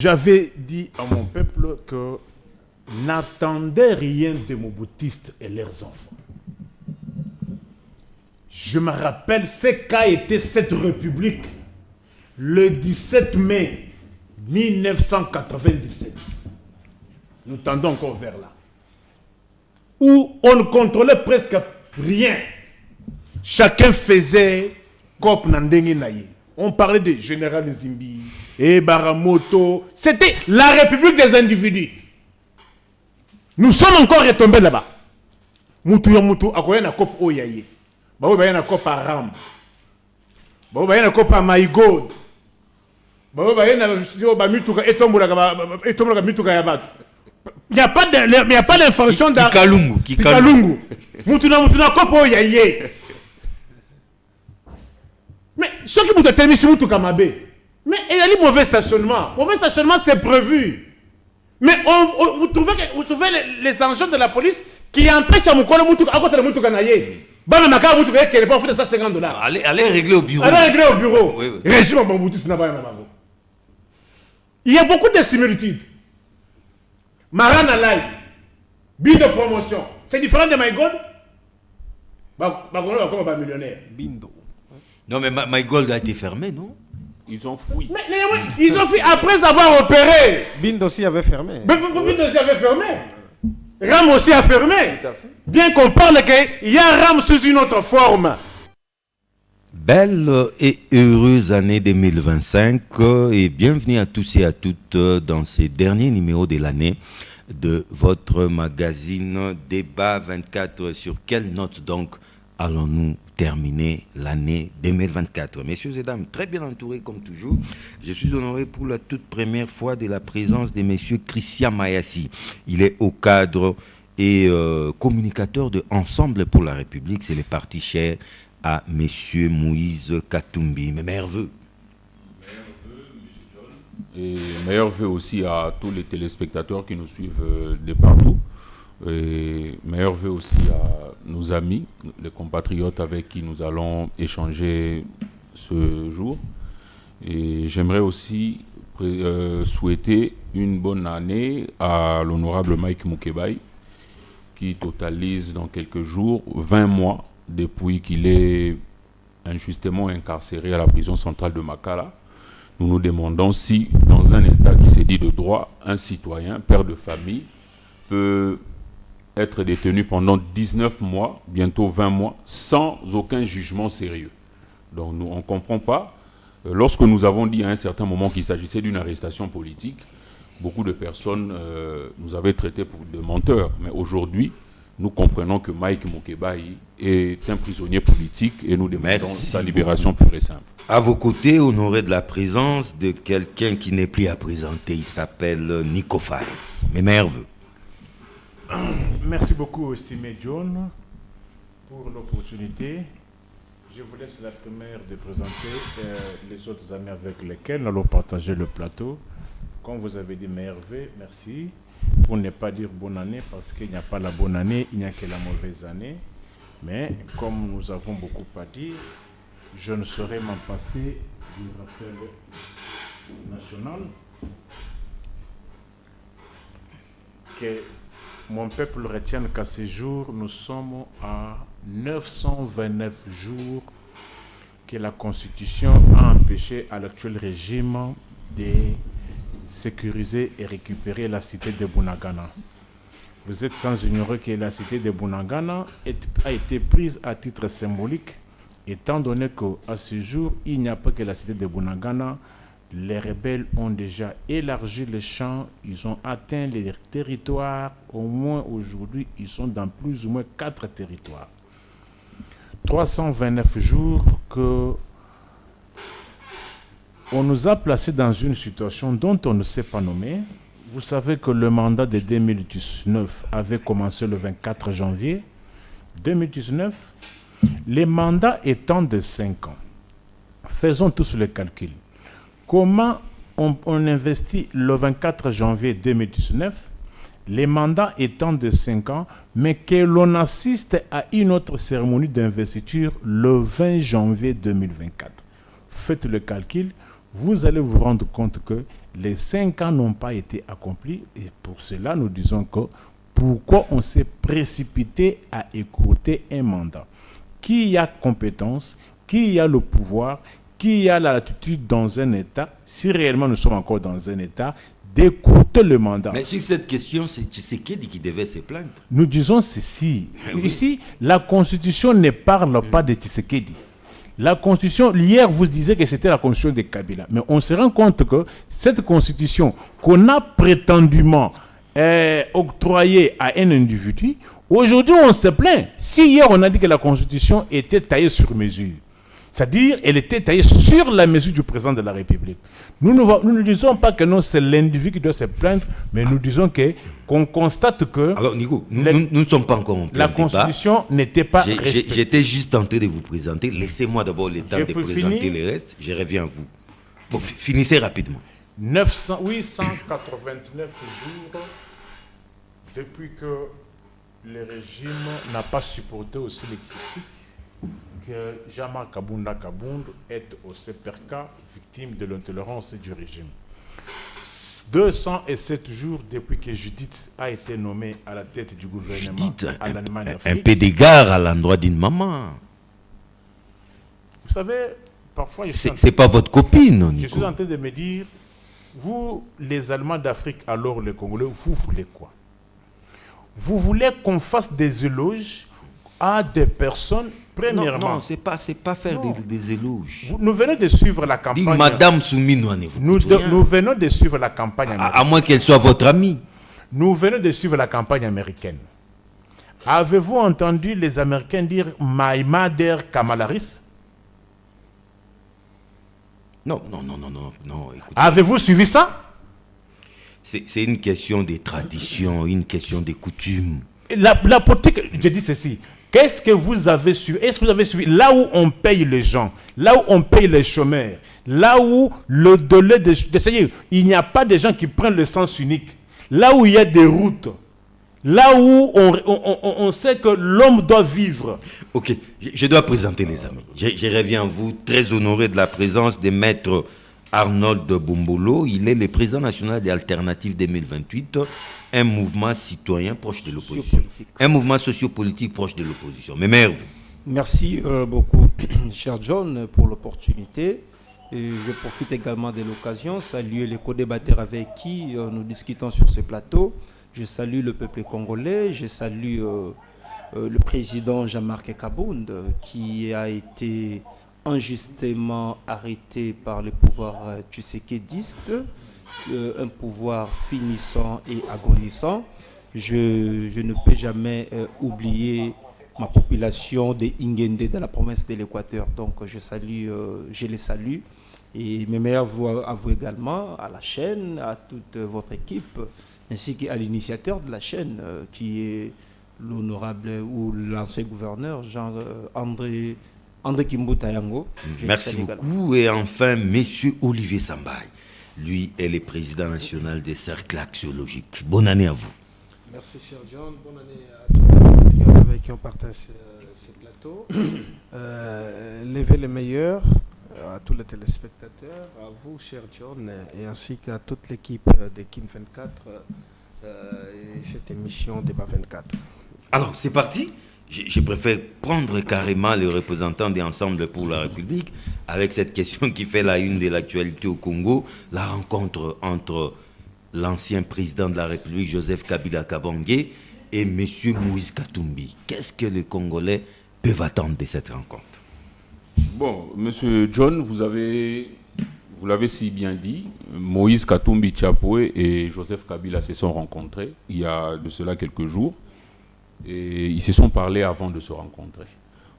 J'avais dit à mon peuple que n'attendez rien des Mobutistes et leurs enfants. Je me rappelle ce qu'a été cette république le 17 mai 1997. Nous tendons encore vers là. Où on ne contrôlait presque rien. Chacun faisait comme Nandenge Naye. On parlait de Général Zimbi et Baramoto. C'était la république des individus. Nous sommes encore retombés là-bas. Moutou Yamutu, akoye na kop Oyaye. Bawo baye na kop Aram. Bawo baye na kop Maïgod. Bawo baye na Bamituka etombola Mituka Yabato. Il n'y a pas d'information dans Kikalungu. Moutou na kop Oyaye. Mais ce qui vous a terminé sur Moutou Kamabe. Mais il y a des mauvais stationnements. Mauvais stationnement, c'est prévu. Mais vous trouvez les engins de la police qui empêchent à Moukolo Moutou à côté de Moutou Kanaye. Bamaka Moutou Kanaye qui n'est pas offert de $150. Allez régler au bureau. Allez régler au bureau. Oui, oui. Régime Bamboutou Sinabaya. Il y a beaucoup de similitudes. Marana Lai, bill de promotion. C'est différent de Maïgod. Bagono va comme un millionnaire. Bindo. Non, mais MyGold a été fermé, non? Ils ont fouillé. Mais ils ont fait après avoir opéré. Bindo aussi avait fermé. Bindo aussi avait fermé. Ram aussi a fermé. Tout à fait. Bien qu'on parle qu'il y a Ram sous une autre forme. Belle et heureuse année 2025 et bienvenue à tous et à toutes dans ces derniers numéros de l'année de votre magazine Débat 24. Sur quelle note donc allons-nous terminer l'année 2024? Messieurs et dames, très bien entourés comme toujours, je suis honoré pour la toute première fois de la présence de messieurs Christian Mayassi. Il est au cadre et communicateur de Ensemble pour la République. C'est le parti cher à messieurs Moïse Katumbi. Mes meilleurs vœux. Et meilleurs vœux aussi à tous les téléspectateurs qui nous suivent de partout. Et meilleurs vœux aussi à nos amis, les compatriotes avec qui nous allons échanger ce jour. Et j'aimerais aussi souhaiter une bonne année à l'honorable Mike Moukebaï, qui totalise dans quelques jours 20 mois depuis qu'il est injustement incarcéré à la prison centrale de Makala. Nous nous demandons si, dans un État qui s'est dit de droit, un citoyen, père de famille, peut être détenu pendant 19 mois, bientôt 20 mois, sans aucun jugement sérieux. Donc nous, on ne comprend pas. Lorsque nous avons dit à un certain moment qu'il s'agissait d'une arrestation politique, beaucoup de personnes nous avaient traités pour des menteurs. Mais aujourd'hui, nous comprenons que Mike Moukebaï est un prisonnier politique et nous demandons sa libération pure et simple. À vos côtés, honoré de la présence de quelqu'un qui n'est plus à présenter. Il s'appelle Nico Faye. Mes meilleurs vœux. Merci beaucoup, estimé John, pour l'opportunité. Je vous laisse la première de présenter les autres amis avec lesquels nous allons partager le plateau. Comme vous avez dit, meilleurs vœux, merci. Pour ne pas dire bonne année, parce qu'il n'y a pas la bonne année, il n'y a que la mauvaise année. Mais comme nous avons beaucoup à dire, je ne saurais m'en passer du rappel national que mon peuple retienne qu'à ce jour, nous sommes à 929 jours que la Constitution a empêché à l'actuel régime de sécuriser et récupérer la cité de Bunagana. Vous êtes sans ignorer que la cité de Bunagana a été prise à titre symbolique, étant donné qu'à ce jour, il n'y a pas que la cité de Bunagana. Les rebelles ont déjà élargi les champs, ils ont atteint les territoires, au moins aujourd'hui, ils sont dans plus ou moins 4 territoires. 329 jours que on nous a placés dans une situation dont on ne sait pas nommer. Vous savez que le mandat de 2019 avait commencé le 24 janvier 2019. Les mandats étant de 5 ans. Faisons tous le calcul. Comment on investit le 24 janvier 2019, les mandats étant de 5 ans, mais que l'on assiste à une autre cérémonie d'investiture le 20 janvier 2024. Faites le calcul, vous allez vous rendre compte que les 5 ans n'ont pas été accomplis. Et pour cela, nous disons que pourquoi on s'est précipité à écouter un mandat? Qui a compétence? Qui a le pouvoir? Qui a la latitude dans un État, si réellement nous sommes encore dans un État, d'écouter le mandat? Mais sur cette question, c'est Tshisekedi qui devait se plaindre. Nous disons ceci. Oui. Ici, la Constitution ne parle pas de Tshisekedi. La Constitution, hier, vous disiez que c'était la Constitution de Kabila. Mais on se rend compte que cette Constitution qu'on a prétendument octroyée à un individu, aujourd'hui, on se plaint. Si hier, on a dit que la Constitution était taillée sur mesure, c'est-à-dire elle était taillée sur la mesure du président de la République. Nous ne disons pas que non, c'est l'individu qui doit se plaindre, mais nous disons qu'on constate que... Alors, Nico, nous ne sommes pas encore en plein la débat. Constitution n'était pas respectée. J'étais juste tenté de vous présenter. Laissez-moi d'abord le temps Je de peux présenter finir? le reste. Je reviens à vous. Bon, finissez rapidement. 889 jours depuis que le régime n'a pas supporté aussi les critiques que Jean-Marc Kabunda est au CPRK victime de l'intolérance du régime. 207 jours depuis que Judith a été nommée à la tête du gouvernement Dites en Allemagne. un peu d'égard à l'endroit d'une maman. Vous savez, parfois C'est pas votre copine, je Nico. suis en train de me dire, vous, les Allemands d'Afrique, alors les Congolais, vous voulez quoi? Vous voulez qu'on fasse des éloges à des personnes, premièrement. Non, c'est pas faire Non. des éloges. Nous venons de suivre la Dis campagne. Madame Soumino, Nous venons de suivre la campagne américaine. à moins qu'elle soit votre amie. Nous venons de suivre la campagne américaine. Avez-vous entendu les Américains dire My mother Kamala Harris? Non. Écoutez, Avez-vous suivi ça? c'est une question des traditions, une question des coutumes. La politique, je dis ceci. Qu'est-ce que vous avez suivi? Est-ce que vous avez suivi là où on paye les gens, là où on paye les chômeurs, là où le délai de c'est-à-dire, il n'y a pas de gens qui prennent le sens unique, là où il y a des routes, là où on sait que l'homme doit vivre. Ok, je dois présenter les amis. Je reviens à vous, très honoré de la présence de maître Arnold Bombolo. Il est le président national des Alternatives 2028, un mouvement citoyen proche de l'opposition. Un mouvement sociopolitique proche de l'opposition. Mais merveilleux. Merci beaucoup, cher John, pour l'opportunité. Et je profite également de l'occasion, saluer les co-débatteurs avec qui nous discutons sur ce plateau. Je salue le peuple congolais, je salue le président Jean-Marc Kabund qui a été injustement arrêté par le pouvoir tshisekidiste, un pouvoir finissant et agonisant. Je ne peux jamais oublier ma population de Ingende dans la province de l'Équateur. Donc je les salue. Et mes meilleurs voeux à vous également, à la chaîne, à toute votre équipe, ainsi qu'à l'initiateur de la chaîne, qui est l'honorable ou l'ancien gouverneur André Kimbuta Yango. Merci beaucoup. Et enfin, monsieur Olivier Sambaï. Lui est le président national des cercles axiologiques. Bonne année à vous. Merci, cher John. Bonne année à tous les compatriotes avec qui on partage ce plateau. Levez les meilleurs à tous les téléspectateurs, à vous, cher John, et ainsi qu'à toute l'équipe de Kin 24 et cette émission Débat 24. Alors, c'est parti. Je préfère prendre carrément le représentant des Ensemble pour la République avec cette question qui fait la une de l'actualité au Congo, la rencontre entre l'ancien président de la République, Joseph Kabila Kabange, et M. Moïse Katumbi. Qu'est-ce que les Congolais peuvent attendre de cette rencontre? Bon, monsieur John, vous l'avez si bien dit, Moïse Katumbi Tchapoué et Joseph Kabila se sont rencontrés il y a de cela quelques jours. Et ils se sont parlé avant de se rencontrer.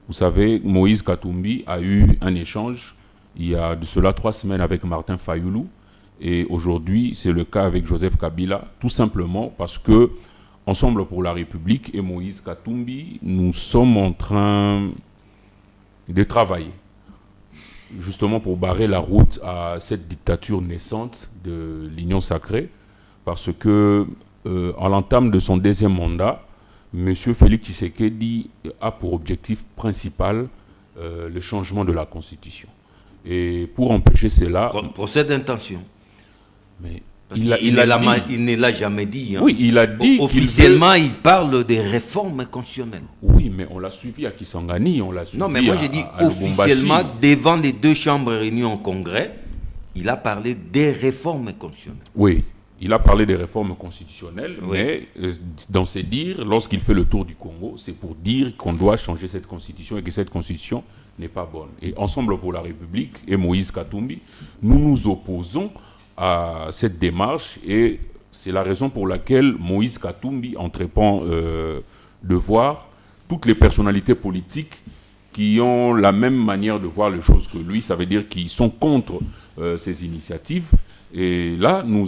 Vous savez, Moïse Katumbi a eu un échange il y a de cela 3 semaines avec Martin Fayoulou. Et aujourd'hui, c'est le cas avec Joseph Kabila, tout simplement parce que Ensemble pour la République et Moïse Katumbi, nous sommes en train de travailler justement pour barrer la route à cette dictature naissante de l'Union sacrée, parce que à l'entame de son 2e mandat, M. Félix Tshisekedi a pour objectif principal le changement de la Constitution. Et pour empêcher cela... Procès d'intention. Mais il ne l'a jamais dit. Hein. Oui, il a dit... Officiellement, il parle des réformes constitutionnelles. Oui, mais on l'a suivi à Kisangani, on l'a suivi non, mais moi j'ai dit officiellement, devant les deux chambres réunies en congrès, il a parlé des réformes constitutionnelles. Oui, il a parlé des réformes constitutionnelles, oui. Mais dans ses dires, lorsqu'il fait le tour du Congo, c'est pour dire qu'on doit changer cette constitution et que cette constitution n'est pas bonne. Et Ensemble pour la République et Moïse Katumbi, nous nous opposons à cette démarche et c'est la raison pour laquelle Moïse Katumbi entreprend de voir toutes les personnalités politiques qui ont la même manière de voir les choses que lui, ça veut dire qu'ils sont contre ces initiatives. Et là, nous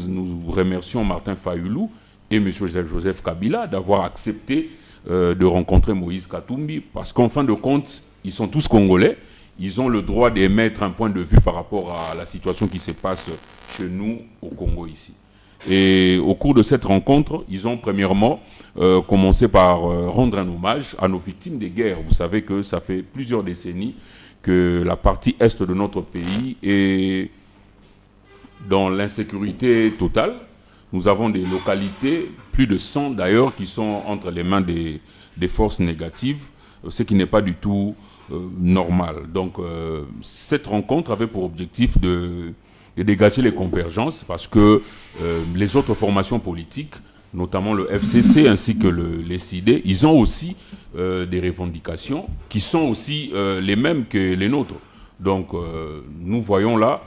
remercions Martin Fayoulou et M. Joseph Kabila d'avoir accepté de rencontrer Moïse Katumbi parce qu'en fin de compte, ils sont tous Congolais. Ils ont le droit d'émettre un point de vue par rapport à la situation qui se passe chez nous au Congo ici. Et au cours de cette rencontre, ils ont premièrement commencé par rendre un hommage à nos victimes des guerres. Vous savez que ça fait plusieurs décennies que la partie est de notre pays est dans l'insécurité totale. Nous avons des localités, plus de 100 d'ailleurs, qui sont entre les mains des forces négatives, ce qui n'est pas du tout normal. Donc cette rencontre avait pour objectif de dégager les convergences parce que les autres formations politiques, notamment le FCC ainsi que les CID, ils ont aussi des revendications qui sont aussi les mêmes que les nôtres. Donc nous voyons là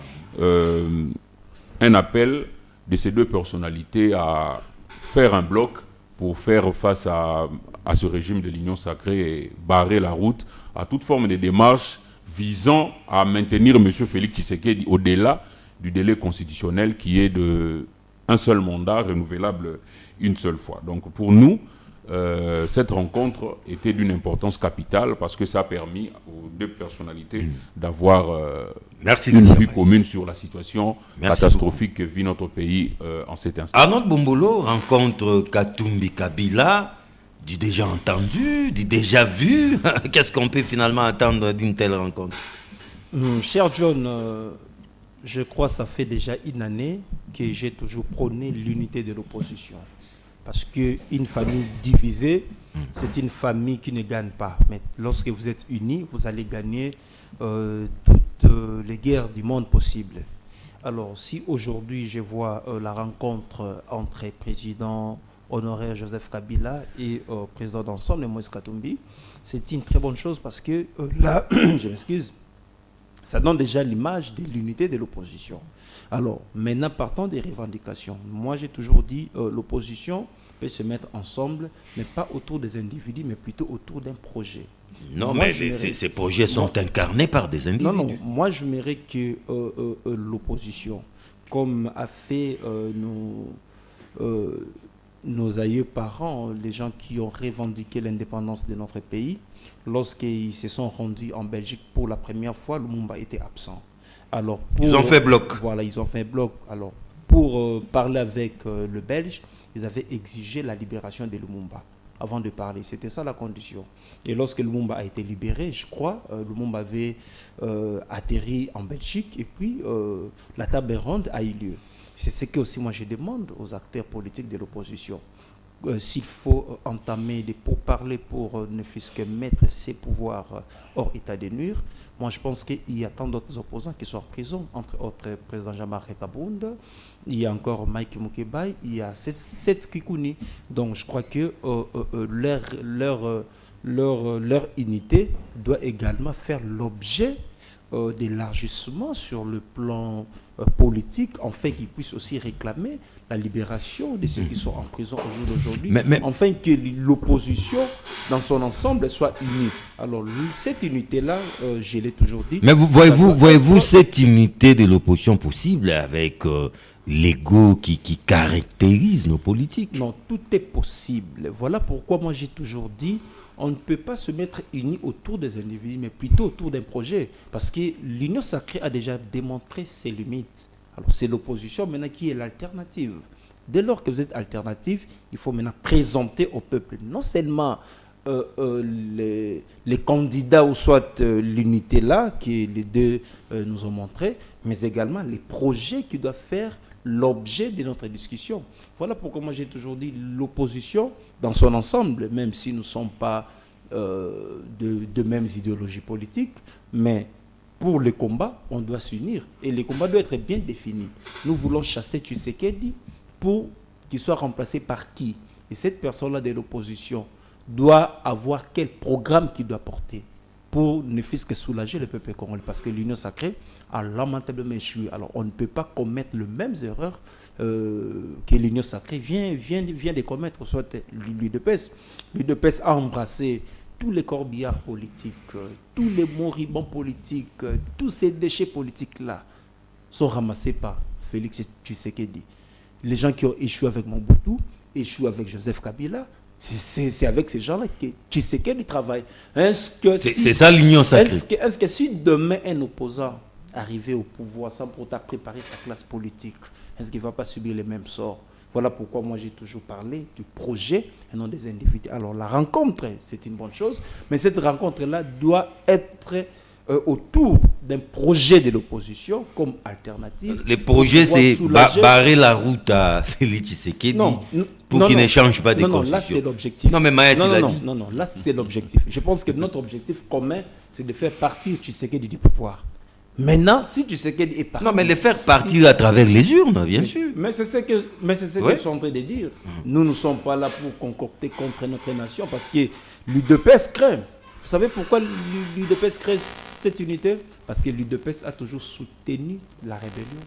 un appel de ces deux personnalités à faire un bloc pour faire face à ce régime de l'Union sacrée et barrer la route à toute forme de démarche visant à maintenir M. Félix Tshisekedi au-delà du délai constitutionnel qui est de un seul mandat renouvelable une seule fois. Donc pour nous, cette rencontre était d'une importance capitale parce que ça a permis aux deux personnalités d'avoir une vue commune sur la situation catastrophique que vit notre pays en cet instant. Arnaud Bombolo rencontre Katumbi Kabila, du déjà entendu, du déjà vu. Qu'est-ce qu'on peut finalement attendre d'une telle rencontre? Cher John, je crois que ça fait déjà une année que j'ai toujours prôné l'unité de l'opposition. Parce qu'une famille divisée, c'est une famille qui ne gagne pas. Mais lorsque vous êtes unis, vous allez gagner toutes les guerres du monde possibles. Alors, si aujourd'hui je vois la rencontre entre président honoraire Joseph Kabila et président d'ensemble, Moïse Katumbi, c'est une très bonne chose parce que là, je m'excuse, ça donne déjà l'image de l'unité de l'opposition. Alors, maintenant, partons des revendications. Moi, j'ai toujours dit l'opposition peut se mettre ensemble, mais pas autour des individus, mais plutôt autour d'un projet. Non, moi, mais ces projets sont incarnés par des individus. Non, moi, je m'aimerais que l'opposition, comme a fait nos aïeux parents, les gens qui ont revendiqué l'indépendance de notre pays, lorsqu'ils se sont rendus en Belgique pour la première fois, Lumumba était absent. Alors ils ont fait bloc. Voilà, ils ont fait bloc. Alors, pour parler avec le Belge, ils avaient exigé la libération de Lumumba avant de parler. C'était ça la condition. Et lorsque Lumumba a été libéré, je crois, Lumumba avait atterri en Belgique et puis la table ronde a eu lieu. C'est ce que aussi moi je demande aux acteurs politiques de l'opposition. S'il faut entamer des pourparlers pour ne fût-ce que mettre ses pouvoirs hors état de nuire, moi je pense qu'il y a tant d'autres opposants qui sont en prison, entre autres le président Jean-Marc Kabunda, il y a encore Mike Mukebai, il y a Seth Kikouni. Donc je crois que leur unité doit également faire l'objet d'élargissement sur le plan politique, afin qu'ils puissent aussi réclamer la libération de ceux qui sont en prison au jour d'aujourd'hui, afin que l'opposition dans son ensemble soit unie. Alors cette unité-là, je l'ai toujours dit. Mais voyez-vous cette unité de l'opposition possible avec l'ego qui caractérise nos politiques? Non, tout est possible. Voilà pourquoi moi j'ai toujours dit on ne peut pas se mettre unis autour des individus, mais plutôt autour d'un projet. Parce que l'Union sacrée a déjà démontré ses limites. Alors c'est l'opposition maintenant qui est l'alternative. Dès lors que vous êtes alternative, il faut maintenant présenter au peuple non seulement les candidats ou soit l'unité là, qui les deux nous ont montré, mais également les projets qui doivent faire l'objet de notre discussion. Voilà pourquoi moi j'ai toujours dit l'opposition dans son ensemble, même si nous ne sommes pas de mêmes idéologies politiques, mais pour le combat, on doit s'unir et le combat doit être bien défini. Nous voulons chasser Tshisekedi pour qu'il soit remplacé par qui? Et cette personne-là de l'opposition doit avoir quel programme qu'il doit porter pour ne fût-ce que soulager le peuple congolais, parce que l'Union sacrée a lamentablement échoué. Alors on ne peut pas commettre les mêmes erreurs que l'Union sacrée vient de commettre, soit l'UDPS. L'UDPS a embrassé tous les corbillards politiques, tous les moribonds politiques, tous ces déchets politiques-là sont ramassés par Félix Tshisekedi. Les gens qui ont échoué avec Mobutu, échoué avec Joseph Kabila, c'est avec ces gens-là que Tshisekedi travaille. C'est ça l'Union sacrée. Est-ce que si demain un opposant arrivait au pouvoir sans pour autant préparer sa classe politique, est-ce qu'il ne va pas subir les mêmes sorts? Voilà pourquoi moi j'ai toujours parlé du projet et non des individus. Alors la rencontre, c'est une bonne chose, mais cette rencontre-là doit être autour d'un projet de l'opposition comme alternative. Le projet, c'est barrer la route à Félix Tshisekedi pour qu'il ne change pas de constitution. Non, là c'est l'objectif. Non, mais Maës, il a dit. Non, là c'est l'objectif. Je pense que notre objectif commun, c'est de faire partir Tshisekedi du pouvoir. Maintenant, si Tshisekedi est parti... Non, mais le faire partir à travers les urnes, bien sûr. Mais c'est ce que je suis en train de dire. Nous ne sommes pas là pour concocter contre notre nation, parce que l'UDPS craint. Vous savez pourquoi l'UDPS crée cette unité? Parce que l'UDPS a toujours soutenu la rébellion.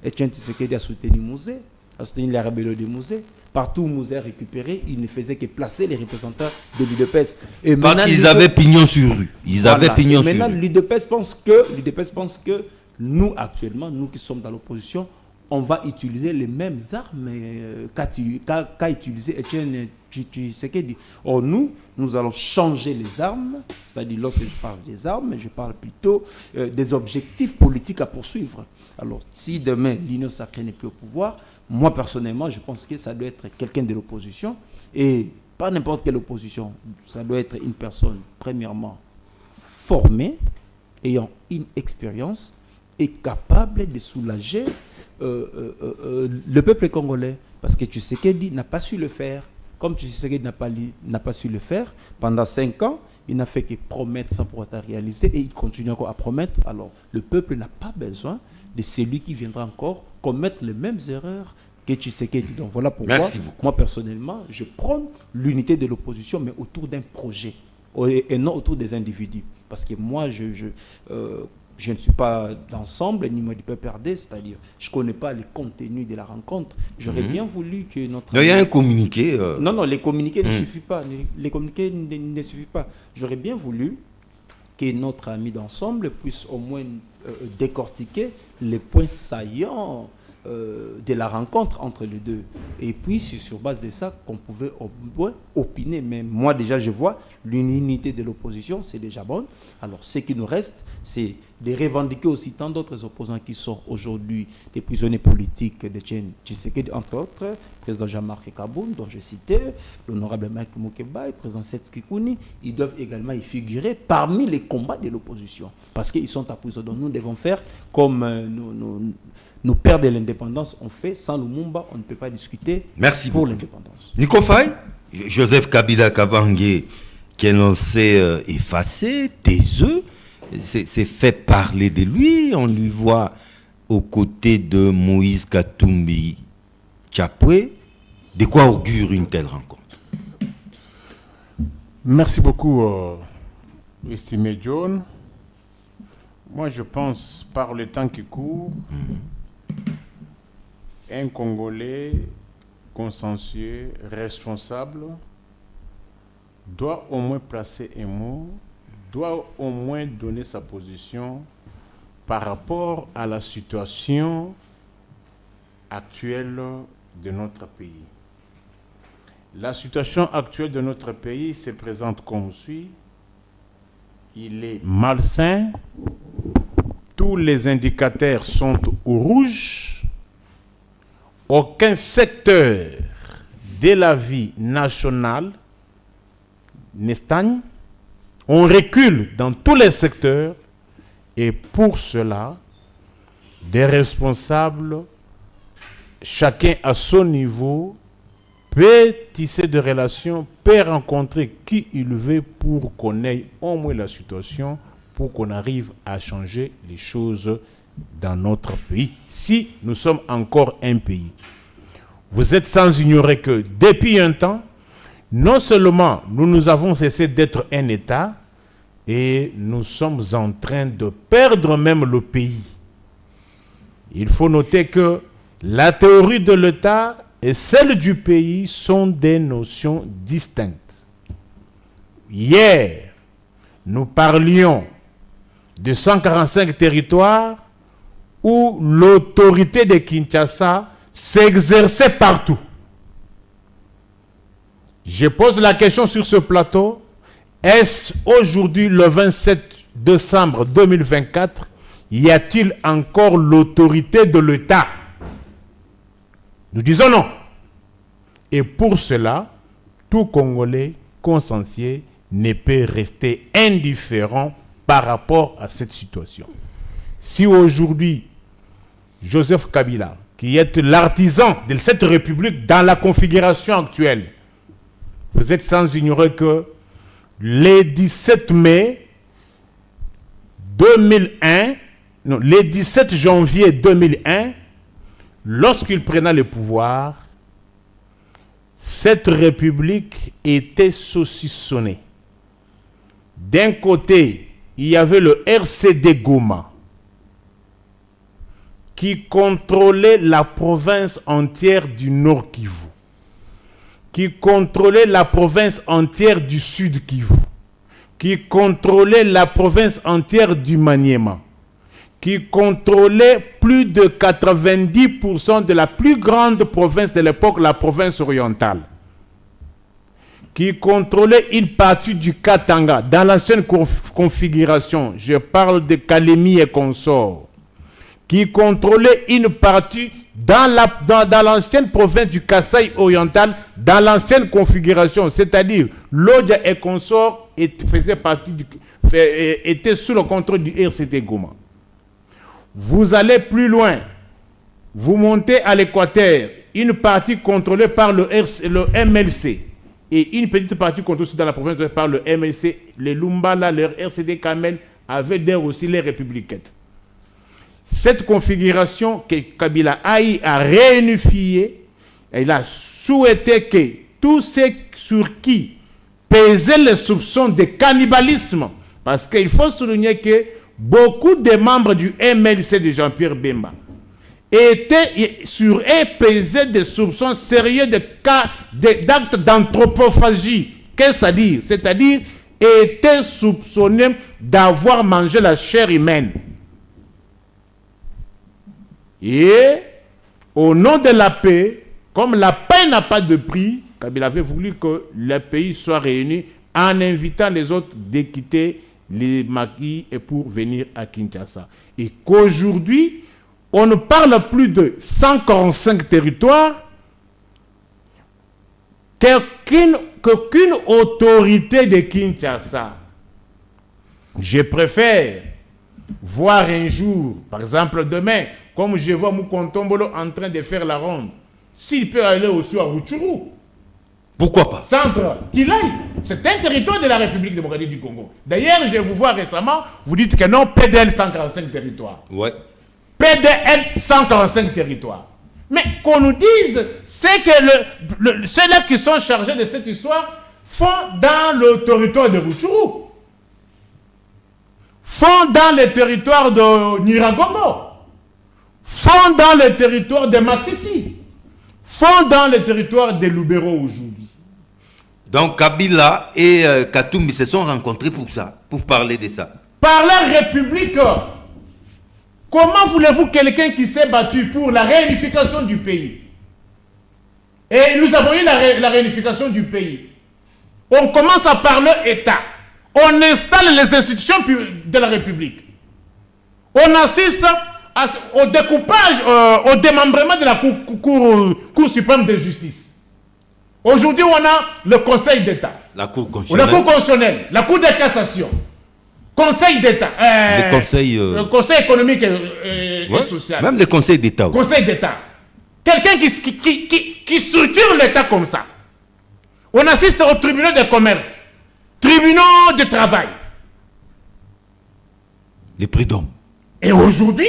Etienne Tshisekedi a soutenu Mouzé, a soutenu la rébellion de Mouzé. Partout où Mouzé a récupéré, il ne faisait que placer les représentants de l'UDPS. Parce qu'ils avaient pignon sur rue. Maintenant, l'UDPS pense que nous, actuellement, nous qui sommes dans l'opposition, on va utiliser les mêmes armes qu'a utilisé Etienne Tshisekedi. Or, nous allons changer les armes, c'est-à-dire lorsque je parle des armes, je parle plutôt des objectifs politiques à poursuivre. Alors, si demain l'Union sacrée n'est plus au pouvoir, moi personnellement, je pense que ça doit être quelqu'un de l'opposition, et pas n'importe quelle opposition. Ça doit être une personne, premièrement, formée, ayant une expérience, et capable de soulager le peuple congolais. Parce que Tshisekedi n'a pas su le faire. Comme Tshisekedi n'a pas su le faire, pendant 5 ans, il n'a fait que promettre sans pour autant réaliser, et il continue encore à promettre. Alors, le peuple n'a pas besoin de celui qui viendra encore commettre les mêmes erreurs que Tshisekedi. Donc voilà pourquoi, moi personnellement, je prône l'unité de l'opposition, mais autour d'un projet, et non autour des individus. Parce que moi, je ne suis pas d'ensemble, ni moi du PPRD, c'est-à-dire, je ne connais pas les contenus de la rencontre. J'aurais bien voulu que notre... Il y a un communiqué... Non, les communiqués ne suffisent pas. Les communiqués ne suffisent pas. J'aurais bien voulu que notre ami d'ensemble puisse au moins décortiquer les points saillants de la rencontre entre les deux. Et puis, c'est sur base de ça qu'on pouvait au moins opiner. Mais moi, déjà, je vois l'unité de l'opposition, c'est déjà bon. Alors, ce qui nous reste, c'est de revendiquer aussi tant d'autres opposants qui sont aujourd'hui des prisonniers politiques de Tshisekedi, entre autres, le président Jean-Marc Kaboun, dont je citais, l'honorable Mike Moukeba, le président Seth Kikouni. Ils doivent également y figurer parmi les combats de l'opposition, parce qu'ils sont à prison. Donc, nous devons faire comme nos pères de l'indépendance ont fait. Sans Lumumba, on ne peut pas discuter. Merci pour beaucoup. L'indépendance. Nico Faye, Joseph Kabila Kabange, qui l'on s'est effacé, taiseux, c'est fait parler de lui. On lui voit aux côtés de Moïse Katumbi Tchapwe. De quoi augure une telle rencontre? Merci beaucoup, estimé John. Moi, je pense, par le temps qui court, un Congolais consciencieux, responsable, doit au moins placer un mot, doit au moins donner sa position par rapport à la situation actuelle de notre pays. La situation actuelle de notre pays se présente comme suit. Il est malsain, tous les indicateurs sont au rouge, aucun secteur de la vie nationale ne stagne, on recule dans tous les secteurs, et pour cela, des responsables, chacun à son niveau, peut tisser des relations, peut rencontrer qui il veut pour qu'on ait au moins la situation, pour qu'on arrive à changer les choses dans notre pays, si nous sommes encore un pays. Vous êtes sans ignorer que depuis un temps, non seulement nous avons cessé d'être un État, et nous sommes en train de perdre même le pays. Il faut noter que la théorie de l'État et celle du pays sont des notions distinctes. Hier, nous parlions de 145 territoires où l'autorité de Kinshasa s'exerçait partout. Je pose la question sur ce plateau, est-ce aujourd'hui le 27 décembre 2024, y a-t-il encore l'autorité de l'État? Nous disons non. Et pour cela, tout Congolais consciencieux ne peut rester indifférent par rapport à cette situation. Si aujourd'hui, Joseph Kabila, qui est l'artisan de cette république dans la configuration actuelle, vous êtes sans ignorer que le 17 janvier 2001, lorsqu'il prenait le pouvoir, cette république était saucissonnée. D'un côté, il y avait le RCD Goma, qui contrôlait la province entière du Nord Kivu, qui contrôlait la province entière du Sud Kivu, qui contrôlait la province entière du Maniema, qui contrôlait plus de 90% de la plus grande province de l'époque, la province orientale, qui contrôlait une partie du Katanga, dans l'ancienne configuration, je parle de Kalemi et consorts, qui contrôlait une partie dans l'ancienne province du Kasaï oriental, dans l'ancienne configuration, c'est-à-dire Lodja et consorts étaient sous le contrôle du RCD Goma. Vous allez plus loin, vous montez à l'équateur, une partie contrôlée par le MLC et une petite partie contrôlée dans la province par le MLC, les Lumbala, leur RCD Kamel avaient d'ailleurs aussi les républicains. Cette configuration que Kabila a réunifiée, il a souhaité que tous ceux sur qui pesaient les soupçons de cannibalisme, parce qu'il faut souligner que beaucoup de membres du MLC de Jean-Pierre Bemba étaient sur eux pesaient des soupçons sérieux d'actes d'anthropophagie. Qu'est-ce que ça dit? C'est-à-dire étaient soupçonnés d'avoir mangé la chair humaine. Et au nom de la paix, comme la paix n'a pas de prix, Kabila avait voulu que le pays soit réuni en invitant les autres de quitter les maquis et pour venir à Kinshasa. Et qu'aujourd'hui, on ne parle plus de 145 territoires, qu'aucune autorité de Kinshasa. Je préfère voir un jour, par exemple demain, comme je vois Mukontombolo en train de faire la ronde, s'il peut aller aussi à Rutshuru. Pourquoi pas? Centre, qu'il aille. C'est un territoire de la République démocratique du Congo. D'ailleurs, je vous vois récemment, vous dites que non, PDL 145 territoires. Ouais. PDL 145 territoires. Mais qu'on nous dise, c'est que ceux-là qui sont chargés de cette histoire font dans le territoire de Rutshuru, font dans le territoire de Nyiragongo, font dans le territoire de Massissi, font dans le territoire de Lubero aujourd'hui. Donc Kabila et Katumbi se sont rencontrés pour ça, pour parler de ça. Par la République, comment voulez-vous quelqu'un qui s'est battu pour la réunification du pays? Et nous avons eu la réunification du pays. On commence à parler État. On installe les institutions de la République. On assiste au découpage, au démembrement de la Cour suprême de justice. Aujourd'hui, on a le Conseil d'État. La Cour Ou constitutionnelle. la Cour constitutionnelle, la Cour de cassation, Conseil d'État, le Conseil économique et social, même le Conseil d'État. Conseil d'État. Quelqu'un qui structure l'État comme ça. On assiste aux tribunaux de commerce, tribunaux de travail. Les prud'hommes. Et aujourd'hui,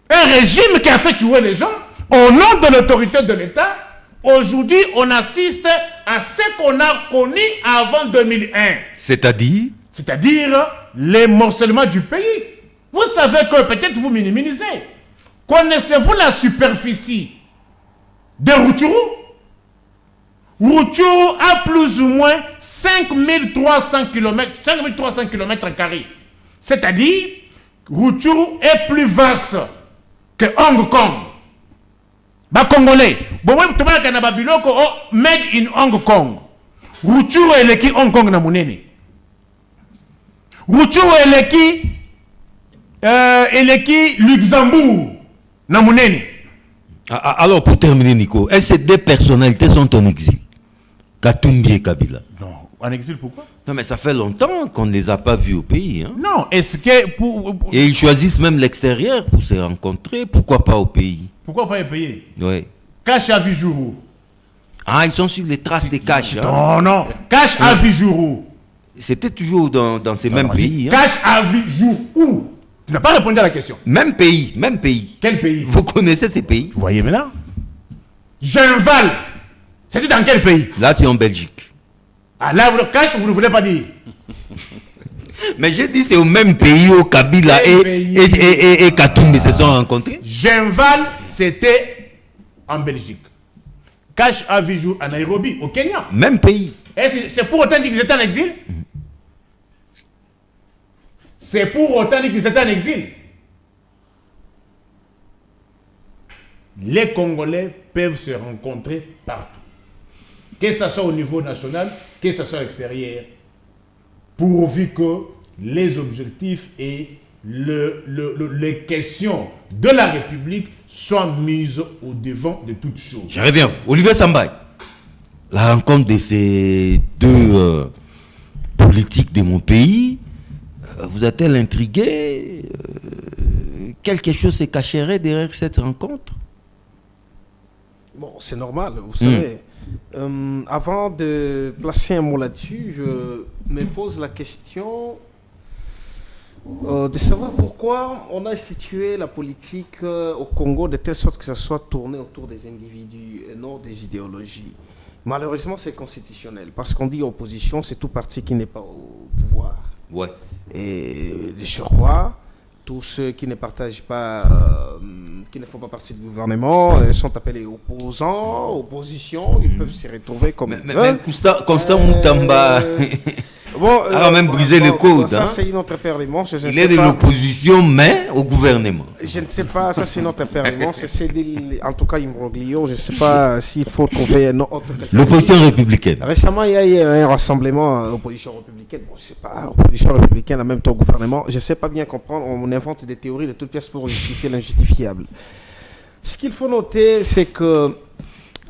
un régime qui a fait tuer les gens, au nom de l'autorité de l'État, aujourd'hui, on assiste à ce qu'on a connu avant 2001. C'est-à-dire Les morcellement du pays. Vous savez que peut-être vous minimisez. Connaissez-vous la superficie de Rutshuru? Rutshuru a plus ou moins 5300 km². C'est-à-dire, Rutshuru est plus vaste que Hong Kong. Ba Congolais, bon moi tu vas kana babiloko made in Hong Kong. Rutshuru eleki Hong Kong na munene. Rutshuru eleki Luxembourg na munene. Alors pour terminer Nico, est-ce que ces deux personnalités sont en exil? Katumbi et Kabila. Non, en exil pourquoi? Non mais ça fait longtemps qu'on ne les a pas vus au pays. Hein? Non, est-ce que Et ils choisissent même l'extérieur pour se rencontrer. Pourquoi pas au pays? Pourquoi pas les payer? Oui. Cash à Vijuru. Ah, ils sont sur les traces des cash. Hein? Non, non. Cash à Vijuru. C'était toujours dans ces mêmes pays. Hein? Cash à Vijuru. Tu n'as pas répondu à la question. Même pays, même pays. Quel pays? Vous connaissez ces pays? Vous voyez maintenant? Genval. C'était dans quel pays? Là, c'est en Belgique. Ah là, le cash, vous ne voulez pas dire. Mais j'ai dit c'est au même pays où Kabila et Katumbi se sont rencontrés. Genval, c'était en Belgique. Cash à Vijou à Nairobi, au Kenya. Même pays. Et c'est pour autant dire qu'ils étaient en exil? C'est pour autant dire qu'ils étaient en exil. Les Congolais peuvent se rencontrer partout. Que ce soit au niveau national, que ce soit à l'extérieur. Pourvu que les objectifs et les questions de la République soient mises au devant de toutes choses. Je reviens. Olivier Sambay, la rencontre de ces deux politiques de mon pays, vous a-t-elle intrigué? Quelque chose se cacherait derrière cette rencontre? Bon, c'est normal, vous savez. Avant de placer un mot là-dessus, je me pose la question de savoir pourquoi on a institué la politique au Congo de telle sorte que ça soit tourné autour des individus et non des idéologies. Malheureusement, c'est constitutionnel parce qu'on dit opposition, c'est tout parti qui n'est pas au pouvoir. Ouais. Et les surrois, tous ceux qui ne partagent pas, qui ne font pas partie du gouvernement, sont appelés opposants, opposition, ils peuvent se retrouver comme... Mais Constant Moutamba a même brisé le code. Ça, hein? c'est une autre paire de manches. Il est de l'opposition, mais au gouvernement. Je ne sais pas, ça c'est une autre paire de manches. En tout cas, Imbroglio, je ne sais pas s'il faut trouver un autre... L'opposition républicaine. Récemment, il y a eu un rassemblement opposition républicaine. Bon, je ne sais pas, opposition républicaine en même temps gouvernement. Je ne sais pas bien comprendre. On invente des théories de toutes pièces pour justifier l'injustifiable. Ce qu'il faut noter, c'est que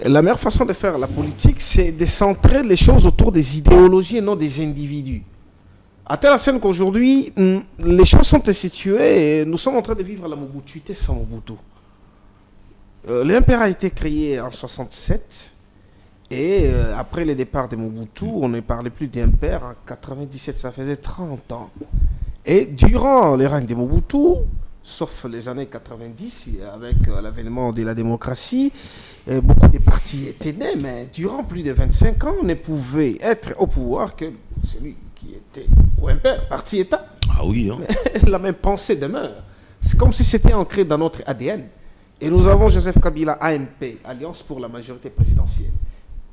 la meilleure façon de faire la politique, c'est de centrer les choses autour des idéologies et non des individus. À telle enseigne qu'aujourd'hui, les choses sont instituées et nous sommes en train de vivre la Mobutuité sans Mobutu. L'Impère a été créé en 1967 et après le départ de Mobutu, on ne parlait plus d'Impère. En 1997, ça faisait 30 ans. Et durant les règnes de Mobutu, sauf les années 90, avec l'avènement de la démocratie, beaucoup de partis étaient nés, mais durant plus de 25 ans, on ne pouvait être au pouvoir que celui qui était au impère, parti-État. Ah oui, hein. La même pensée demeure. C'est comme si c'était ancré dans notre ADN. Et nous avons Joseph Kabila, AMP, Alliance pour la majorité présidentielle.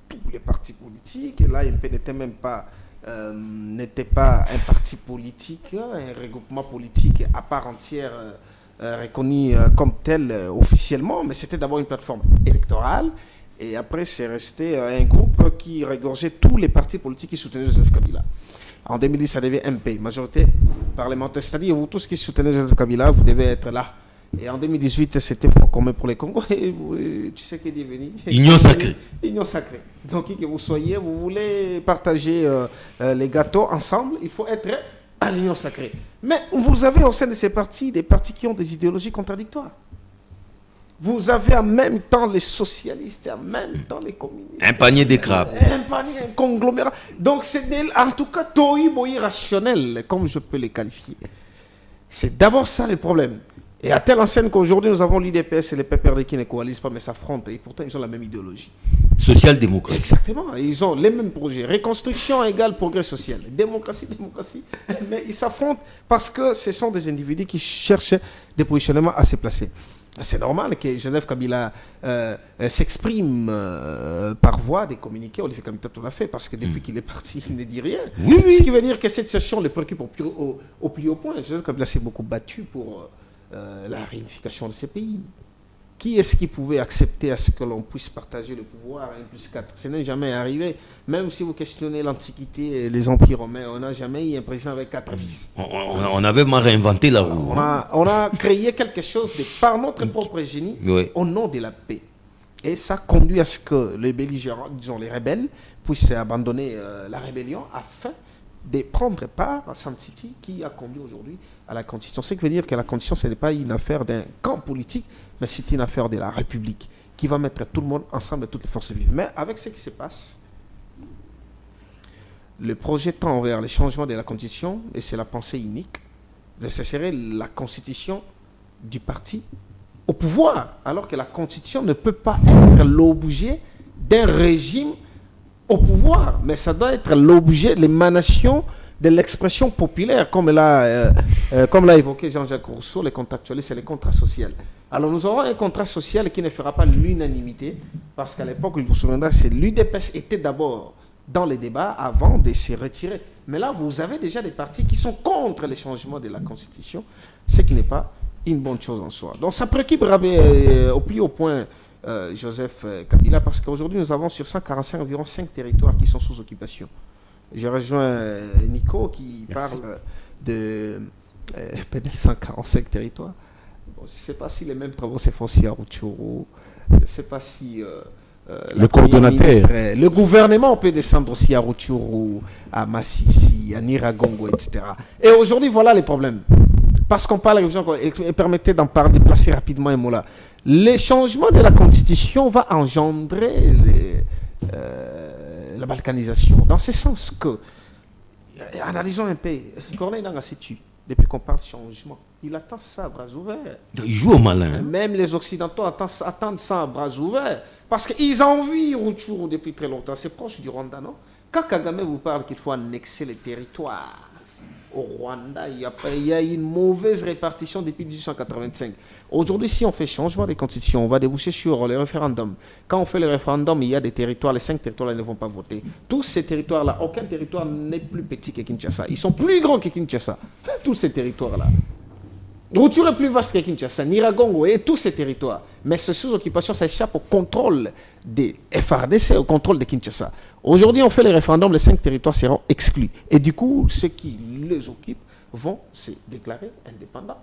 Tous les partis politiques, et l'AMP n'était pas un parti politique, un regroupement politique à part entière reconnu comme tel officiellement, mais c'était d'abord une plateforme électorale et après c'est resté un groupe qui regorgeait tous les partis politiques qui soutenaient Joseph Kabila. En 2010, ça devient MP, majorité parlementaire, c'est-à-dire vous tous qui soutenez Joseph Kabila, vous devez être là. Et en 2018, c'était Front commun pour les Congos. Et tu sais qui est devenu Union sacrée. Union sacrée. Donc, qui que vous soyez, vous voulez partager les gâteaux ensemble, il faut être à l'Union sacrée. Mais vous avez au sein de ces partis des partis qui ont des idéologies contradictoires. Vous avez en même temps les socialistes et en même temps les communistes. Un panier de crabes. Un panier, un conglomérat. Donc, c'est en tout cas tohu-bohi rationnel, comme je peux les qualifier. C'est d'abord ça le problème. Et à telle enseigne qu'aujourd'hui, nous avons l'IDPS et les PPRD qui ne coalisent pas, mais s'affrontent. Et pourtant, ils ont la même idéologie. Social-démocratie. Exactement. Ils ont les mêmes projets. Reconstruction égale progrès social. Démocratie, démocratie. Mais ils s'affrontent parce que ce sont des individus qui cherchent des positionnements à se placer. C'est normal que Joseph Kabila s'exprime par voie des communiqués. Olivier Kamita tout l'a fait parce que depuis qu'il est parti, il ne dit rien. Oui, oui. Ce qui veut dire que cette situation le préoccupe au plus haut point. Joseph Kabila s'est beaucoup battu pour la réunification de ces pays. Qui est-ce qui pouvait accepter à ce que l'on puisse partager le pouvoir à 1+4? Ce n'est jamais arrivé. Même si vous questionnez l'Antiquité et les empires romains, on n'a jamais eu un président avec 4 fils. On avait mal réinventé la roue. On a créé quelque chose par notre propre génie, Oui. au nom de la paix. Et ça conduit à ce que les belligérants, disons les rebelles, puissent abandonner la rébellion afin de prendre part à San City qui a conduit aujourd'hui à la Constitution. Ce qui veut dire que la Constitution, ce n'est pas une affaire d'un camp politique, mais c'est une affaire de la République qui va mettre tout le monde ensemble, toutes les forces vives. Mais avec ce qui se passe, le projet tend vers le changement de la Constitution, et c'est la pensée unique, ce serait la Constitution du parti au pouvoir, alors que la Constitution ne peut pas être l'objet d'un régime au pouvoir, mais ça doit être l'objet, l'émanation de l'expression populaire, comme l'a évoqué Jean-Jacques Rousseau, les contractualistes, c'est le contrat social. Alors nous aurons un contrat social qui ne fera pas l'unanimité, parce qu'à l'époque, il vous souviendra, c'est l'UDPS était d'abord dans les débats avant de se retirer. Mais là, vous avez déjà des partis qui sont contre les changements de la Constitution, ce qui n'est pas une bonne chose en soi. Donc ça préoccupe au plus haut point Joseph Kabila, parce qu'aujourd'hui, nous avons sur 145 environ 5 territoires qui sont sous occupation. Je rejoins Nico qui parle de 145 territoires. Bon, je ne sais pas si les mêmes travaux se font aussi à Rutshuru. Je ne sais pas si le coordonnateur, le gouvernement peut descendre aussi à Rutshuru, à Massissi, à Niragongo, etc. Et aujourd'hui, voilà les problèmes. Parce qu'on parle, et permettez d'en parler, de placer rapidement un mot là. Le changement de la Constitution va engendrer la balkanisation. Dans ce sens que, analysons un peu, Corneille Nangaa s'est tué depuis qu'on parle de changement. Il attend ça à bras ouverts. Il joue au malin. Même les Occidentaux attendent ça à bras ouverts. Parce qu'ils envient Rutshuru depuis très longtemps. C'est proche du Rwanda, non? Quand Kagame vous parle qu'il faut annexer les territoires au Rwanda, il y a une mauvaise répartition depuis 1885. Aujourd'hui, si on fait changement des constitutions, on va déboucher sur le référendum. Quand on fait le référendum, il y a des territoires, les 5 territoires ne vont pas voter. Tous ces territoires-là, aucun territoire n'est plus petit que Kinshasa. Ils sont plus grands que Kinshasa. Tous ces territoires-là. Rutshuru est plus vaste que Kinshasa, Niragongo et tous ces territoires. Mais ce sous-occupation, ça échappe au contrôle des FRDC, au contrôle de Kinshasa. Aujourd'hui, on fait le référendum, les 5 territoires seront exclus. Et du coup, ceux qui les occupent vont se déclarer indépendants.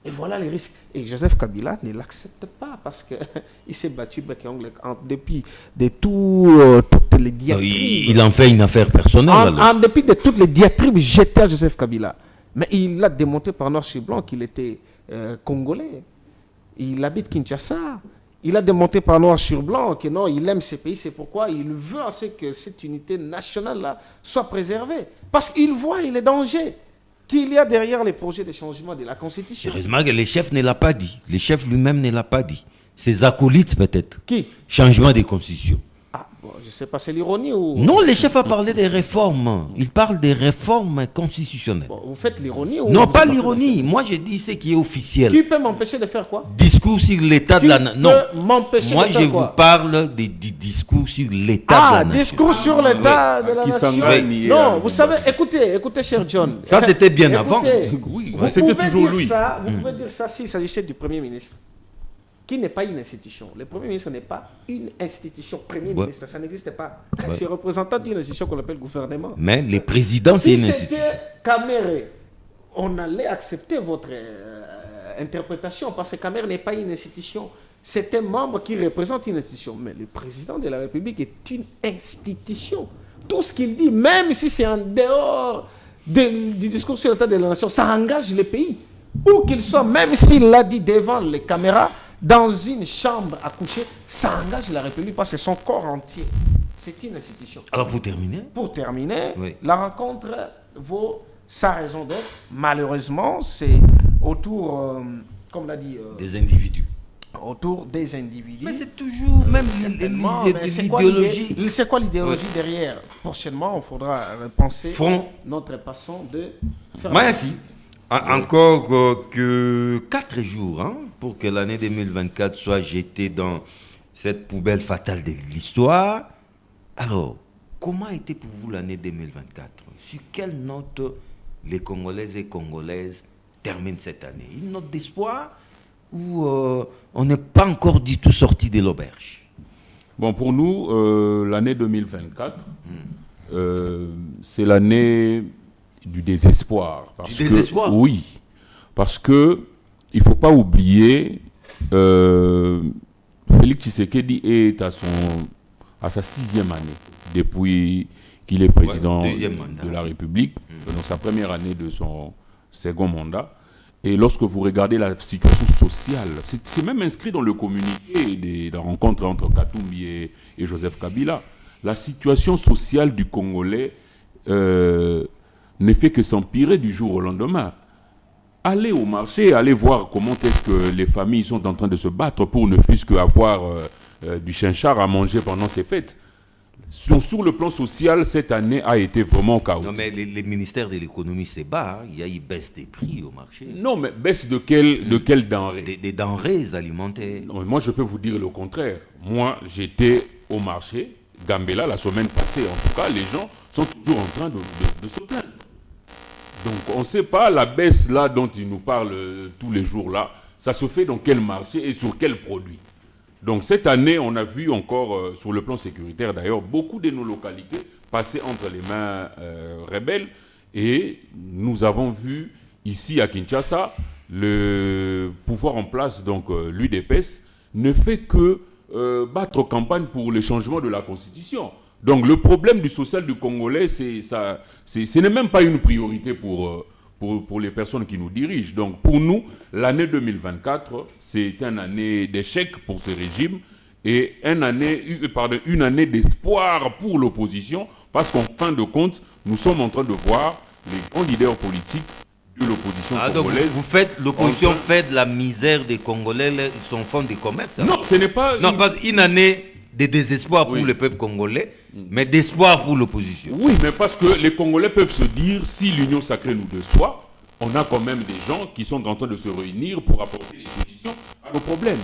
Et voilà les risques. Et Joseph Kabila ne l'accepte pas parce qu'il s'est battu bec et ongle en dépit de toutes les diatribes. Il en fait une affaire personnelle. En dépit de toutes les diatribes jetées à Joseph Kabila. Mais il a démontré par noir sur blanc qu'il était congolais. Il habite Kinshasa. Il a démontré par noir sur blanc que non, il aime ce pays. C'est pourquoi il veut que cette unité nationale-là soit préservée. Parce qu'il voit les dangers qu'il y a derrière les projets de changement de la Constitution. Heureusement que le chef ne l'a pas dit. Le chef lui-même ne l'a pas dit. Ses acolytes peut-être. Qui? Changement des constitutions. Ah, bon, je ne sais pas, c'est l'ironie ou... Non, le chef a parlé des réformes. Il parle des réformes constitutionnelles. Bon, vous faites l'ironie ou... Non, pas l'ironie. Moi, je dis ce qui est officiel. Qui peut m'empêcher de faire quoi? Discours sur l'état de la nation. Non. M'empêcher Moi, de faire je quoi? vous parle des discours sur l'état de la nation. Discours sur l'état de la Qui nation. s'engagne Non, vous savez, écoutez, cher John. Ça, c'était bien avant. Oui, Vous c'était pouvez toujours dire lui. ça, vous pouvez dire ça s'il s'agissait du Premier ministre, qui n'est pas une institution. Le Premier ministre n'est pas une institution. Premier ministre, ça n'existe pas. C'est représentant d'une institution qu'on appelle gouvernement. Mais les présidents, c'est Si une institution. c'était Kamere, on allait accepter votre interprétation, parce que Camer n'est pas une institution. C'est un membre qui représente une institution. Mais le président de la République est une institution. Tout ce qu'il dit, même si c'est en dehors du discours sur l'état de la nation, ça engage le pays. Où qu'il soit, même s'il l'a dit devant les caméras, dans une chambre à coucher, ça engage la République parce que son corps entier, c'est une institution. Alors pour terminer, Oui. La rencontre vaut sa raison d'être. Malheureusement, c'est autour, comme l'a dit, des individus. autour des individus. Mais c'est toujours même l'idéologie. l'idéologie. C'est quoi l'idéologie derrière? Prochainement, il faudra penser notre façon de faire. Merci. Encore que 4 jours pour que l'année 2024 soit jetée dans cette poubelle fatale de l'histoire. Alors, comment a été pour vous l'année 2024? Sur quelle note les Congolaises et Congolaises terminent cette année? Une note d'espoir ou on n'est pas encore du tout sorti de l'auberge? Bon, pour nous, l'année 2024, c'est l'année du désespoir. Désespoir? Oui, parce que il ne faut pas oublier, Félix Tshisekedi est à sa 6e année depuis qu'il est président de la République, dans sa première année de son second mandat. Et lorsque vous regardez la situation sociale, c'est même inscrit dans le communiqué de la rencontre entre Katumbi et Joseph Kabila. La situation sociale du Congolais ne fait que s'empirer du jour au lendemain. Allez au marché, allez voir comment est-ce que les familles sont en train de se battre pour ne plus qu'avoir du chinchard à manger pendant ces fêtes. Sur le plan social, cette année a été vraiment chaotique. Non, mais les ministères de l'économie se battent. Il y a eu baisse des prix au marché. Non, mais baisse de quelle denrée? Des denrées alimentaires. Non, mais moi, je peux vous dire le contraire. Moi, j'étais au marché, Gambela, la semaine passée. En tout cas, les gens sont toujours en train de se plaindre. Donc, on ne sait pas la baisse là dont il nous parle tous les jours là. Ça se fait dans quel marché et sur quel produit? Donc cette année, on a vu encore, sur le plan sécuritaire d'ailleurs, beaucoup de nos localités passer entre les mains rebelles. Et nous avons vu ici à Kinshasa, le pouvoir en place, donc l'UDPS, ne fait que battre campagne pour le changement de la Constitution. Donc le problème du social du Congolais, ce n'est même pas une priorité pour les personnes qui nous dirigent. Donc pour nous, l'année 2024, c'est une année d'échec pour ce régime et une année d'espoir pour l'opposition, parce qu'en fin de compte, nous sommes en train de voir les grands leaders politiques de l'opposition congolaise. Donc vous faites, l'opposition fait de la misère des Congolais, ils sont fonds de commerce. Non, ce n'est pas... Non, pas une année de désespoir pour le peuple congolais, mais d'espoir pour l'opposition. Oui, mais parce que les Congolais peuvent se dire, si l'union sacrée nous déçoit, on a quand même des gens qui sont en train de se réunir pour apporter des solutions à nos problèmes.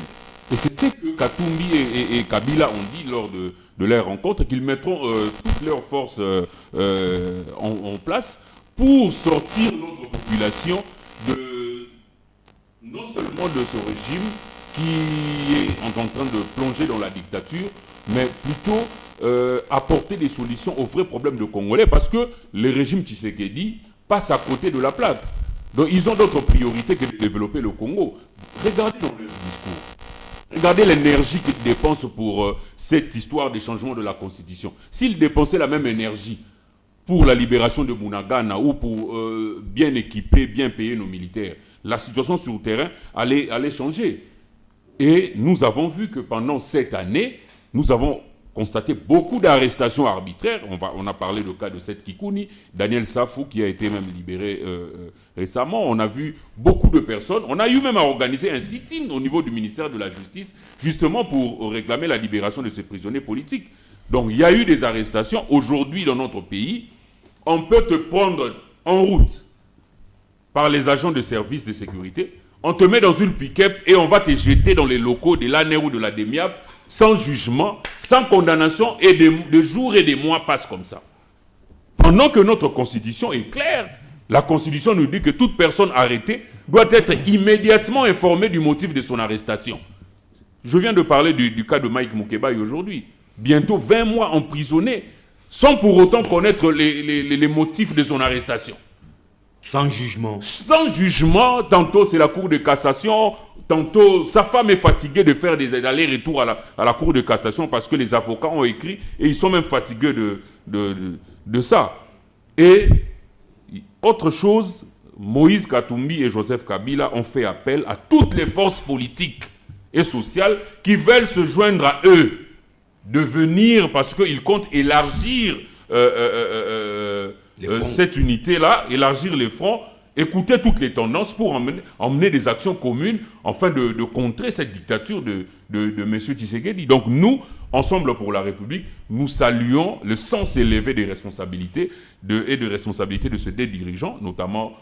Et c'est ce que Katumbi et Kabila ont dit lors de leur rencontre, qu'ils mettront toutes leurs forces en place pour sortir notre population non seulement de ce régime qui est en train de plonger dans la dictature, mais plutôt apporter des solutions aux vrais problèmes de Congolais, parce que le régime Tshisekedi passe à côté de la plaque. Donc ils ont d'autres priorités que de développer le Congo. Regardez dans leur discours. Regardez l'énergie qu'ils dépensent pour cette histoire des changements de la Constitution. S'ils dépensaient la même énergie pour la libération de Bunagana ou pour bien équiper, bien payer nos militaires, la situation sur le terrain allait changer. Et nous avons vu que pendant cette année, nous avons constaté beaucoup d'arrestations arbitraires. On a parlé du cas de Seth Kikouni, Daniel Safou qui a été même libéré récemment. On a vu beaucoup de personnes. On a eu même à organiser un sit-in au niveau du ministère de la Justice, justement pour réclamer la libération de ces prisonniers politiques. Donc il y a eu des arrestations. Aujourd'hui, dans notre pays, on peut te prendre en route par les agents de services de sécurité. On te met dans une pick-up et on va te jeter dans les locaux de l'ANER ou de la DEMIAP sans jugement, sans condamnation, et des jours et des mois passent comme ça. Pendant que notre constitution est claire, la constitution nous dit que toute personne arrêtée doit être immédiatement informée du motif de son arrestation. Je viens de parler du cas de Mike Mukebai aujourd'hui. Bientôt 20 mois emprisonné, sans pour autant connaître les motifs de son arrestation. Sans jugement. Sans jugement, tantôt c'est la Cour de cassation, tantôt sa femme est fatiguée de faire des allers-retours à la Cour de cassation parce que les avocats ont écrit et ils sont même fatigués de ça. Et autre chose, Moïse Katumbi et Joseph Kabila ont fait appel à toutes les forces politiques et sociales qui veulent se joindre à eux, de venir parce qu'ils comptent élargir cette unité-là, élargir les fronts, écouter toutes les tendances pour emmener des actions communes afin de contrer cette dictature de M. Tshisekedi. Donc nous, Ensemble pour la République, nous saluons le sens élevé des responsabilités et de responsabilités de ces deux dirigeants, notamment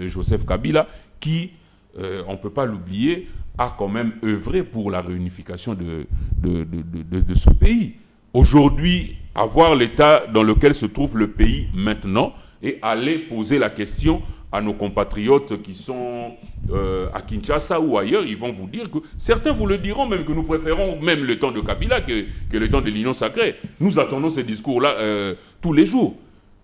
Joseph Kabila, qui, on ne peut pas l'oublier, a quand même œuvré pour la réunification de ce pays. Aujourd'hui, avoir l'état dans lequel se trouve le pays maintenant et aller poser la question à nos compatriotes qui sont à Kinshasa ou ailleurs, ils vont vous dire que, certains vous le diront même, que nous préférons même le temps de Kabila que le temps de l'Union sacrée. Nous attendons ces discours-là tous les jours.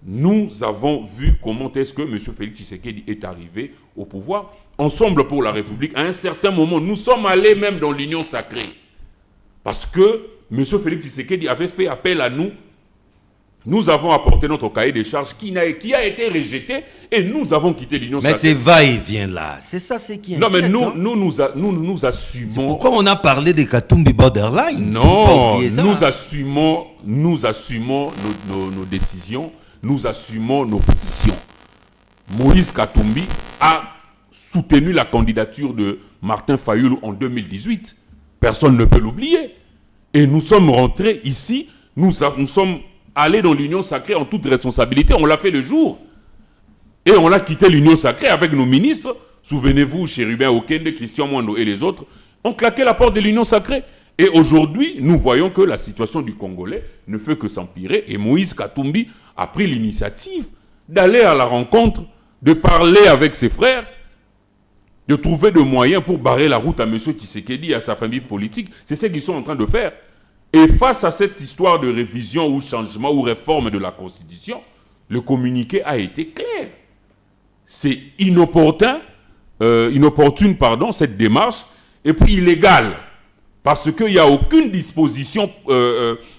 Nous avons vu comment est-ce que M. Félix Tshisekedi est arrivé au pouvoir. Ensemble pour la République, à un certain moment, nous sommes allés même dans l'Union sacrée. Parce que M. Félix Tshisekedi avait fait appel à nous. Nous avons apporté notre cahier des charges qui a été rejeté et nous avons quitté l'Union sacrée. Mais c'est va-et-vient là. C'est ça, c'est qui Non, mais inquiète, nous assumons. Pourquoi on a parlé des Katumbi borderline? Non, nous assumons nos décisions, nous assumons nos positions. Moïse Katumbi a soutenu la candidature de Martin Fayulu en 2018. Personne ne peut l'oublier. Et nous sommes rentrés ici, nous sommes allés dans l'Union sacrée en toute responsabilité. On l'a fait le jour. Et on a quitté l'Union sacrée avec nos ministres. Souvenez-vous, Chérubin Okende, Christian Mwando et les autres ont claqué la porte de l'Union sacrée. Et aujourd'hui, nous voyons que la situation du Congolais ne fait que s'empirer. Et Moïse Katumbi a pris l'initiative d'aller à la rencontre, de parler avec ses frères, de trouver des moyens pour barrer la route à M. Tshisekedi et à sa famille politique. C'est ce qu'ils sont en train de faire. Et face à cette histoire de révision ou changement ou réforme de la Constitution, le communiqué a été clair. C'est inopportune, cette démarche, et puis illégale. Parce qu'il n'y a aucune disposition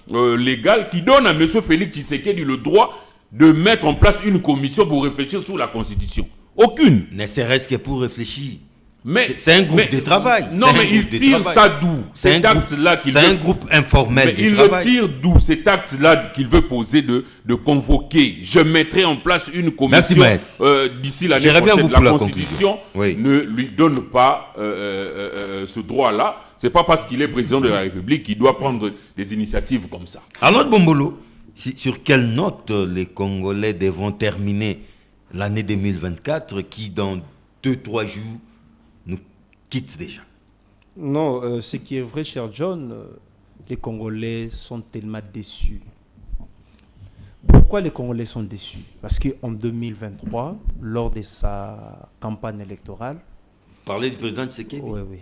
légale qui donne à M. Félix Tshisekedi le droit de mettre en place une commission pour réfléchir sur la Constitution. Aucune. Ne serait-ce que pour réfléchir. Mais, c'est un groupe de travail. Non, mais il tire ça d'où? C'est un groupe informel de travail. Il le tire d'où? Cet acte-là qu'il veut poser de convoquer. Je mettrai en place une commission d'ici l'année prochaine. La Constitution ne lui donne pas ce droit-là. Ce n'est pas parce qu'il est président de la République qu'il doit prendre des initiatives comme ça. Alors, Bombolo, sur quelle note les Congolais devront terminer l'année 2024 qui, dans 2-3 jours, nous quitte déjà? Non, ce qui est vrai, cher John, les Congolais sont tellement déçus. Pourquoi les Congolais sont déçus? Parce qu'en 2023, lors de sa campagne électorale... Vous parlez du président Tshisekedi? Oui.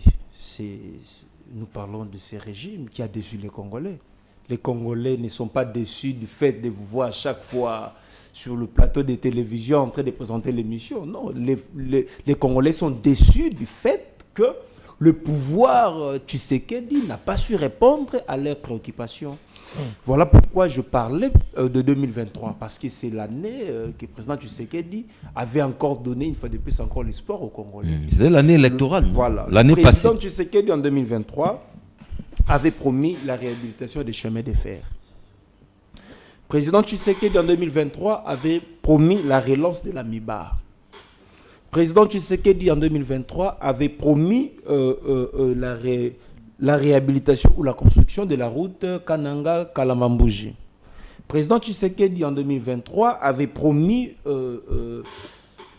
Nous parlons de ce régime qui a déçu les Congolais. Les Congolais ne sont pas déçus du fait de vous voir chaque fois sur le plateau de télévision en train de présenter l'émission. Non, les Congolais sont déçus du fait que le pouvoir Tshisekedi n'a pas su répondre à leurs préoccupations. Voilà pourquoi je parlais de 2023, parce que c'est l'année que le président Tshisekedi avait encore donné, une fois de plus, encore l'espoir aux Congolais. C'est l'année électorale. Voilà. L'année passée. Le président Tshisekedi, en 2023, avait promis la réhabilitation des chemins de fer. Le président Tshisekedi, en 2023, avait promis la relance de la MIBA. Le président Tshisekedi, en 2023, avait promis la réhabilitation ou la construction de la route Kananga-Kalamambouji. Le président Tshisekedi, en 2023, avait promis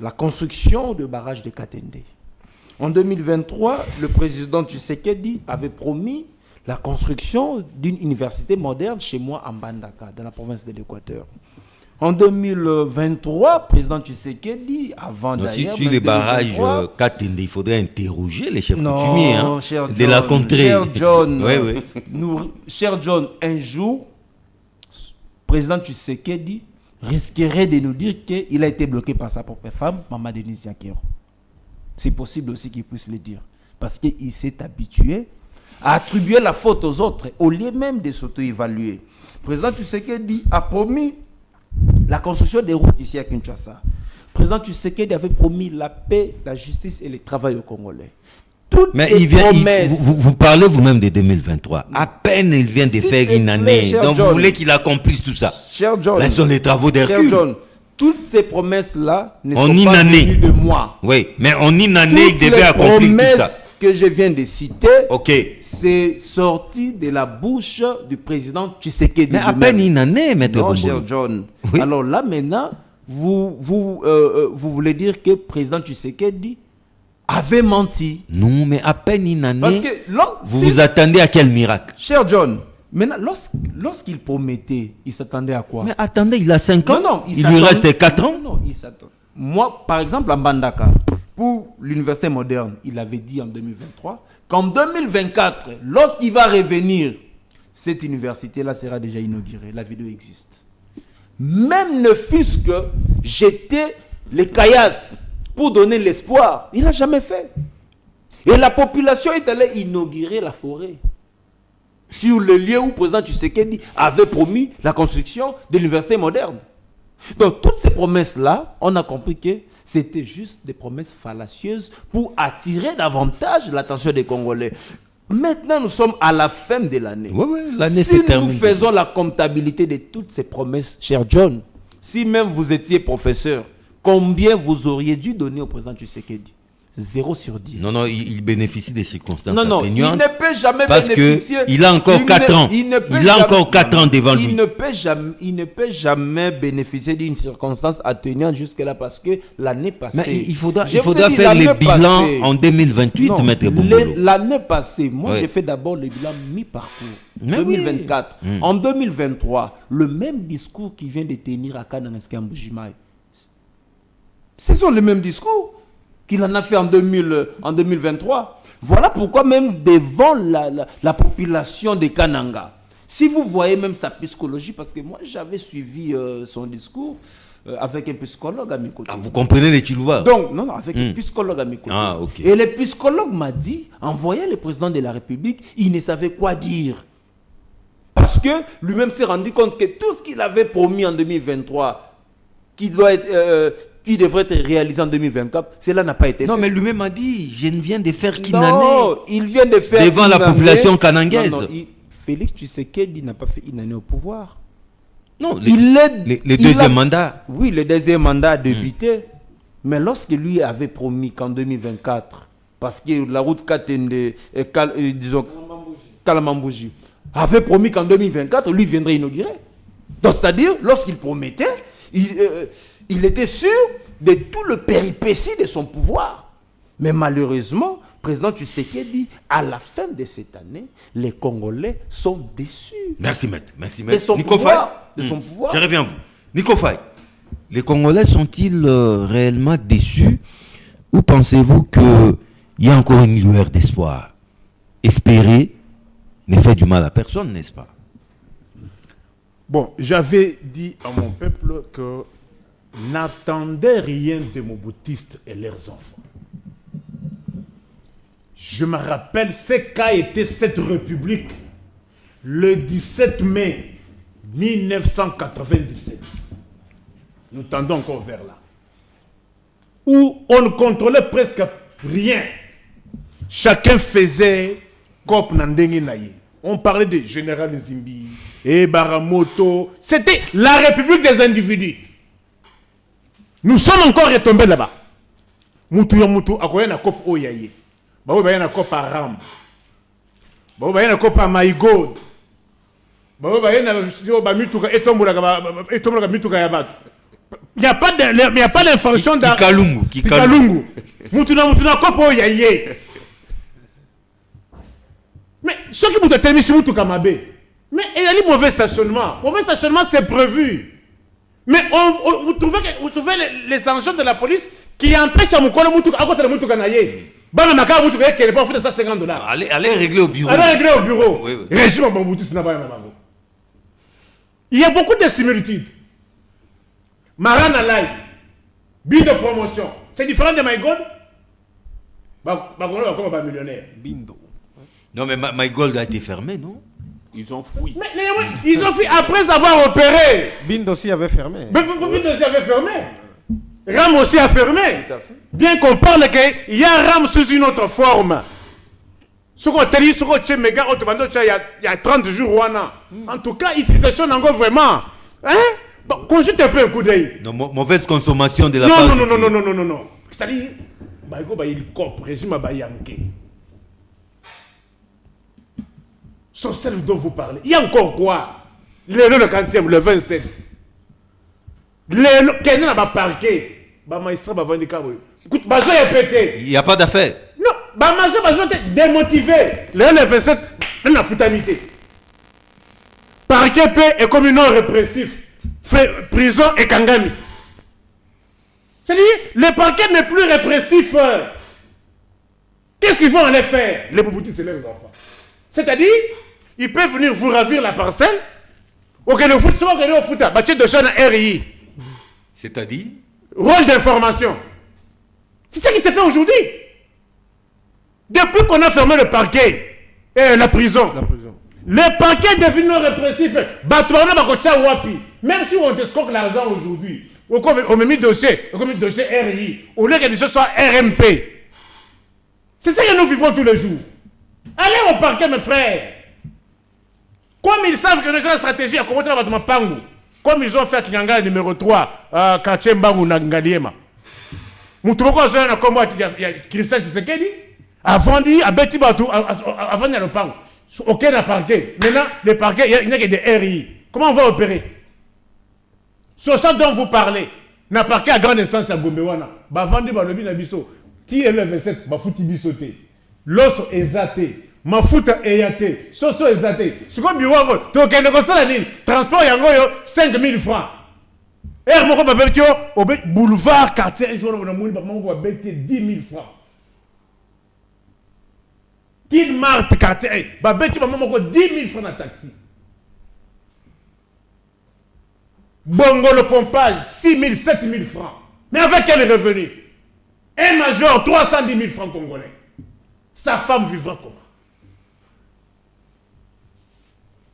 la construction de barrage de Katende. En 2023, le président Tshisekedi avait promis la construction d'une université moderne chez moi à Mbandaka, dans la province de l'Équateur. En 2023, le président Tshisekedi, avant d'ailleurs... Sur les barrages Katende, il faudrait interroger les chefs coutumiers de la contrée. Cher John, oui. Cher John, un jour, le président Tshisekedi risquerait de nous dire qu'il a été bloqué par sa propre femme, Maman Denise Yakero. C'est possible aussi qu'il puisse le dire. Parce qu'il s'est habitué à attribuer la faute aux autres, au lieu même de s'auto-évaluer. Le président Tshisekedi a promis la construction des routes ici à Kinshasa. Le président Tshisekedi avait promis la paix, la justice et le travail aux Congolais. Mais vous parlez vous-même de 2023. À peine il vient de faire une année. Donc vous voulez qu'il accomplisse tout ça. Cher John, là sont les travaux d'Hercule. Cher John, toutes ces promesses-là ne sont pas venues de moi. Oui, mais en une année, il devait accomplir tout ça. Les promesses que je viens de citer, c'est sorti de la bouche du président Tshisekedi. Mais à peine une année, maître Bombolo. Non, cher John. Oui. Alors là, maintenant, vous voulez dire que le président Tshisekedi avait menti. Non, mais à peine une année. Parce que vous attendez à quel miracle? Cher John, maintenant, lorsqu'il promettait, il s'attendait à quoi? Mais attendez, il a 5 ans. Non, il lui reste 4 ans. Non, il s'attend. Moi, par exemple, à Mbandaka, pour l'université moderne, il avait dit en 2023 qu'en 2024, lorsqu'il va revenir, cette université-là sera déjà inaugurée. La vidéo existe. Même ne fût-ce que jeter les caillasses pour donner l'espoir, il n'a jamais fait. Et la population est allée inaugurer la forêt sur le lieu où le président Tshisekedi avait promis la construction de l'université moderne. Donc toutes ces promesses-là, on a compris que c'était juste des promesses fallacieuses pour attirer davantage l'attention des Congolais. Maintenant, nous sommes à la fin de l'année. L'année si s'est terminée. Nous faisons la comptabilité de toutes ces promesses, cher John, si même vous étiez professeur, combien vous auriez dû donner au président Tshisekedi? 0 sur 10. Non, il bénéficie des circonstances atténuantes. Non, il ne peut jamais parce bénéficier. Parce qu'il a encore 4 ans. Il a encore 4 ans devant lui. Il ne peut jamais bénéficier d'une circonstance atténuante jusque-là parce que l'année passée... Mais il faudra faire le bilan en 2028, maître Bombolo. L'année passée, moi j'ai fait d'abord le bilan mi-parcours. 2024. Oui. En 2023, le même discours qui vient de tenir à Kanangaski Mbujimai. Ce sont les mêmes discours qu'il en a fait en 2023. Voilà pourquoi même devant la population de Kananga, si vous voyez même sa psychologie, parce que moi j'avais suivi son discours avec un psychologue à mes côtés. Ah, vous comprenez les Chilouba? Donc, non, avec un psychologue à mes côtés. Ah, okay. Et le psychologue m'a dit, en voyant le président de la République, il ne savait quoi dire. Parce que lui-même s'est rendu compte que tout ce qu'il avait promis en 2023, qui devrait être réalisé en 2024, cela n'a pas été fait. Non, mais lui-même a dit, je ne viens de faire qu'une année. Non, il vient de faire devant la population kanangaise. Non, Félix Tshisekedi n'a pas fait une année au pouvoir. Non, le deuxième mandat. Oui, le deuxième mandat a débuté. Mais lorsque lui avait promis qu'en 2024, parce que la route Katende, disons, Kalamambouji, avait promis qu'en 2024, lui viendrait inaugurer. Donc, c'est-à-dire, lorsqu'il promettait, il était sûr de tout le péripétie de son pouvoir. Mais malheureusement, le président Tshisekedi, à la fin de cette année, les Congolais sont déçus. Merci, maître. De son pouvoir. Je reviens à vous. Nico Faye, les Congolais sont-ils réellement déçus ou pensez-vous qu'il y a encore une lueur d'espoir? Espérer ne fait du mal à personne, n'est-ce pas? Bon, j'avais dit à mon peuple que n'attendez rien des Mobutistes et leurs enfants. Je me rappelle ce qu'a été cette république le 17 mai 1997. Nous tendons encore vers là. Où on ne contrôlait presque rien. Chacun faisait comme Nandenge Naye. On parlait de Général Zimbi et Baramoto. C'était la république des individus. Nous sommes encore retombés là-bas. Moutou ya moutou akoya na kop oyaye. Ba ba na kop Aram. Ba ba na kop Maïgod. Ba na ba mituka etombola mituka ya bato. Il n'y a pas d'information dans Kikalungu. Moutou na kop oyaye. Mais ce qui vous a terminé sur moutuka mabe. Mais il y a des mauvais stationnement. Mauvais stationnement c'est prévu. Mais vous trouvez les agents de la police qui empêchent à Moukolo Moutouk à côté de Moutouka Naye. Banamaka Moutouka qui n'est pas fait de ça $50. Allez régler au bureau. Allez régler au bureau. Oui. Régime Bamboutis n'a pas. Il y a beaucoup de similitudes. Marana Live, bill de promotion. C'est différent de My God? Comme un millionnaire. Bindo. Non, mais My Gold a été fermé, non? Ils ont fouillé. Mais ils ont fait après avoir opéré. Bindo aussi avait fermé. Bindo aussi avait fermé. Ram aussi a fermé. Tout à fait. Bien qu'on parle qu'il y a Ram sous une autre forme. Ce qu'on t'a dit, ce qu'on t'a méga, il y a 30 jours, en tout cas, utilisation n'en vraiment. Hein? Bon, qu'on jette un peu un coup d'œil. Non, mauvaise consommation de la part. Non. C'est-à-dire, il cop, régime à Yankee. Social dont vous parlez. Il y a encore quoi? Le 40e, le 27. Quelqu'un n'a pas parqué. Écoute, est pété. Il n'y a pas d'affaire. Non, Bazo est démotivé. Le 27, il n'a foutamité. Parquet est comme une non répressif. Prison et Kangami. C'est-à-dire, le parquet n'est plus répressif. Qu'est-ce qu'ils vont aller faire? Les Mouboutis, c'est leurs enfants. C'est-à-dire, ils peuvent venir vous ravir la parcelle. Ok, le foot, c'est le foot. Bâtir de chaîne RI. C'est-à-dire? Rôle d'information. C'est ça qui s'est fait aujourd'hui. Depuis qu'on a fermé le parquet et la prison. Le parquet est devenu non répressif. Même si on escroque l'argent aujourd'hui, on met mis dossier, RI, au lieu que les choses soient RMP. C'est ça que nous vivons tous les jours. Allez au parquet, mes frères. Comme ils savent que nous avons la stratégie à commencer à Pangu, comme ils ont fait à Kinyanga numéro 3, à Kachembangu Nangaliema. Moutouko a fait un combat avec Christian Tshisekedi, avant d'y aller avant d'aller au Pangu. Aucun parquet. Maintenant, les parquets, il n'y a que des RI. Comment on va opérer? Sur ça dont vous parlez, n'a parquet à grande instance à Gombewana. Bavandi balobi na biso. Ti le 27, bafuti bisoté. L'os ezaté. Mafuta eyate. Soso ezaté. Ce qu'on biwango, to kende ko sala nini? Transport yango yo 5000 francs. Moko babetio au boulevard quartier jour na moni bamango babeti 10 000 francs. Qu'il Marthe quartier babeti bamango 10 000 francs na taxi. Bongo le pompage, 6 000, 7 000 francs. Mais avec quel revenu? Un major, 310 000 francs congolais. Sa femme vivra comment?